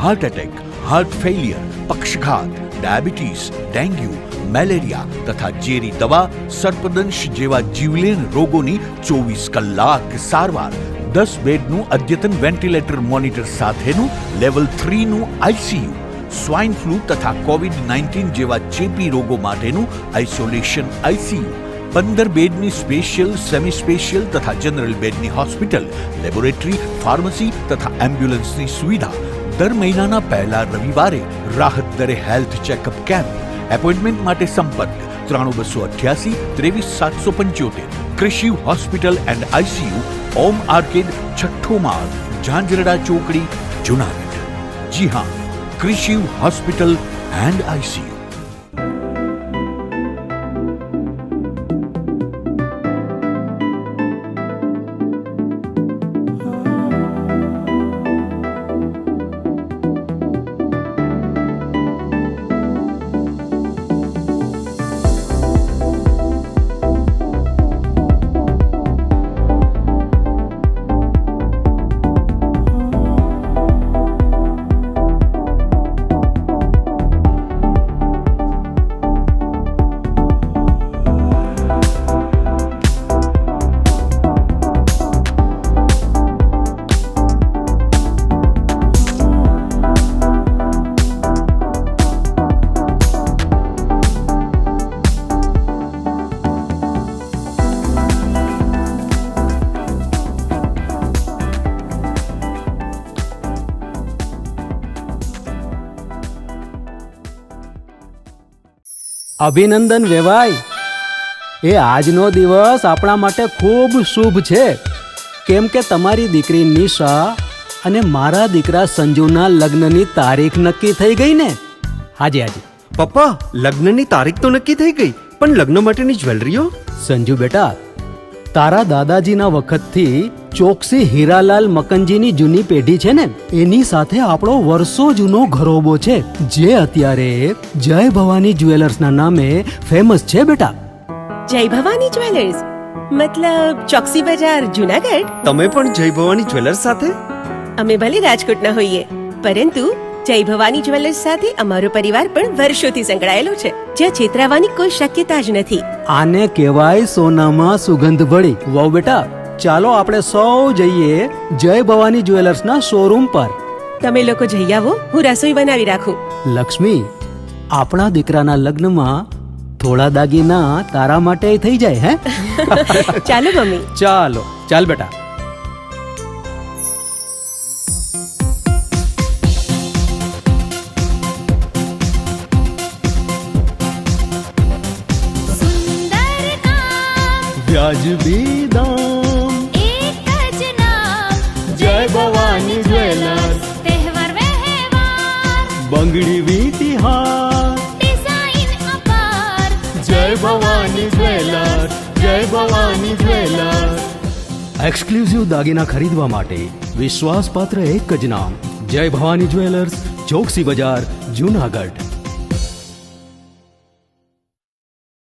heart attack, heart failure, પક્ષઘાત, ડાયાબિટીસ, ડેન્ગ્યુ, મેલેરિયા તથા ઝેરી દવા, સર્પદંશ જેવા જીવલેણ રોગોની 24 કલાક સારવાર, 10 બેડનું અદ્યતન વેન્ટિલેટર મોનિટર સાથેનું લેવલ 3નું આઈસીયુ, સ્વાઇન ફ્લૂ તથા કોવિડ-19 જેવા ચેપી રોગો માટેનું આઇસોલેશન આઈસીયુ, 15 બેડની સ્પેશિયલ, સેમી સ્પેશિયલ તથા જનરલ બેડની હોસ્પિટલ, લેબોરેટરી, ફાર્મસી તથા એમ્બ્યુલન્સની સુવિધા. દર મહિનાના પહેલા રવિવારે રાહત દરે હેલ્થ ચેકઅપ કેમ્પ. એપોઇન્ટમેન્ટ માટે સંપર્ક 9288 23775. Krishiv hospital and ICU, Om arcade, છઠ્ઠો માળ, ઝાંઝરડા ચોકડી, જુનાગઢ. જી હા, ક્રિશિવ હોસ્પિટલ એન્ડ આઈસીયુ. અભિનંદન વેવાઈ. એ આજનો દિવસ આપણા માટે ખૂબ શુભ છે, કેમ કે તમારી દીકરી નિશા અને મારા દીકરા સંજુના લગ્નની તારીખ નક્કી થઈ ગઈ ને. હાજી હાજી પપ્પા, લગ્નની તારીખ તો નક્કી થઈ ગઈ, પણ લગ્ન માટેની જ્વેલરીઓ? સંજુ બેટા, તારા દાદાજીના વખતથી ચોકસી હીરાલાલ મકનજીની જૂની પેઢી છે ને, એની સાથે આપણો વર્ષો જૂનો ઘરોબો છે, જે અત્યારે જય ભવાની જ્વેલર્સના નામે ફેમસ છે બેટા. જય ભવાની જ્વેલર્સ મતલબ ચોકસી બજાર, જુનાગઢ? તમે પણ જય ભવાની જ્વેલર્સ સાથે? અમે ભલે રાજકોટના હોઈએ, પરંતુ જય ભવાની જ્વેલર્સ સાથે અમારો પરિવાર પણ વર્ષોથી સંકળાયેલો છે, જ્યાં છેતરાવાની કોઈ શક્યતા જ નથી. આને કહેવાય સોનામાં સુગંધ ભળી. વાવ બેટા, ચાલો આપણે સૌ જઈએ જય ભવાની જ્વેલર્સના શોરૂમ પર. તમે લોકો જઈ આવો, હું રસોઈ બનાવી રાખું. લક્ષ્મી, આપણા દીકરાના લગ્નમાં થોડા દાગીના તારા માટે થઈ જાય. હે ચાલો મમ્મી. ચાલો ચાલ બેટા. વ્યાજબી દામ, એક જ નામ, જય ભવાની જ્વેલર્સ. તહેવાર વ્યવહાર, બંગડી વીટી હાર, ડિઝાઇન અપાર, જય ભવાની જ્વેલર્સ, જય ભવાની જ્વેલર્સ. એક્સક્લુઝિવ દાગીના ખરીદવા માટે વિશ્વાસપાત્ર એક જ નામ, જય ભવાની જ્વેલર્સ, ચોકસી બજાર, જુનાગઢ.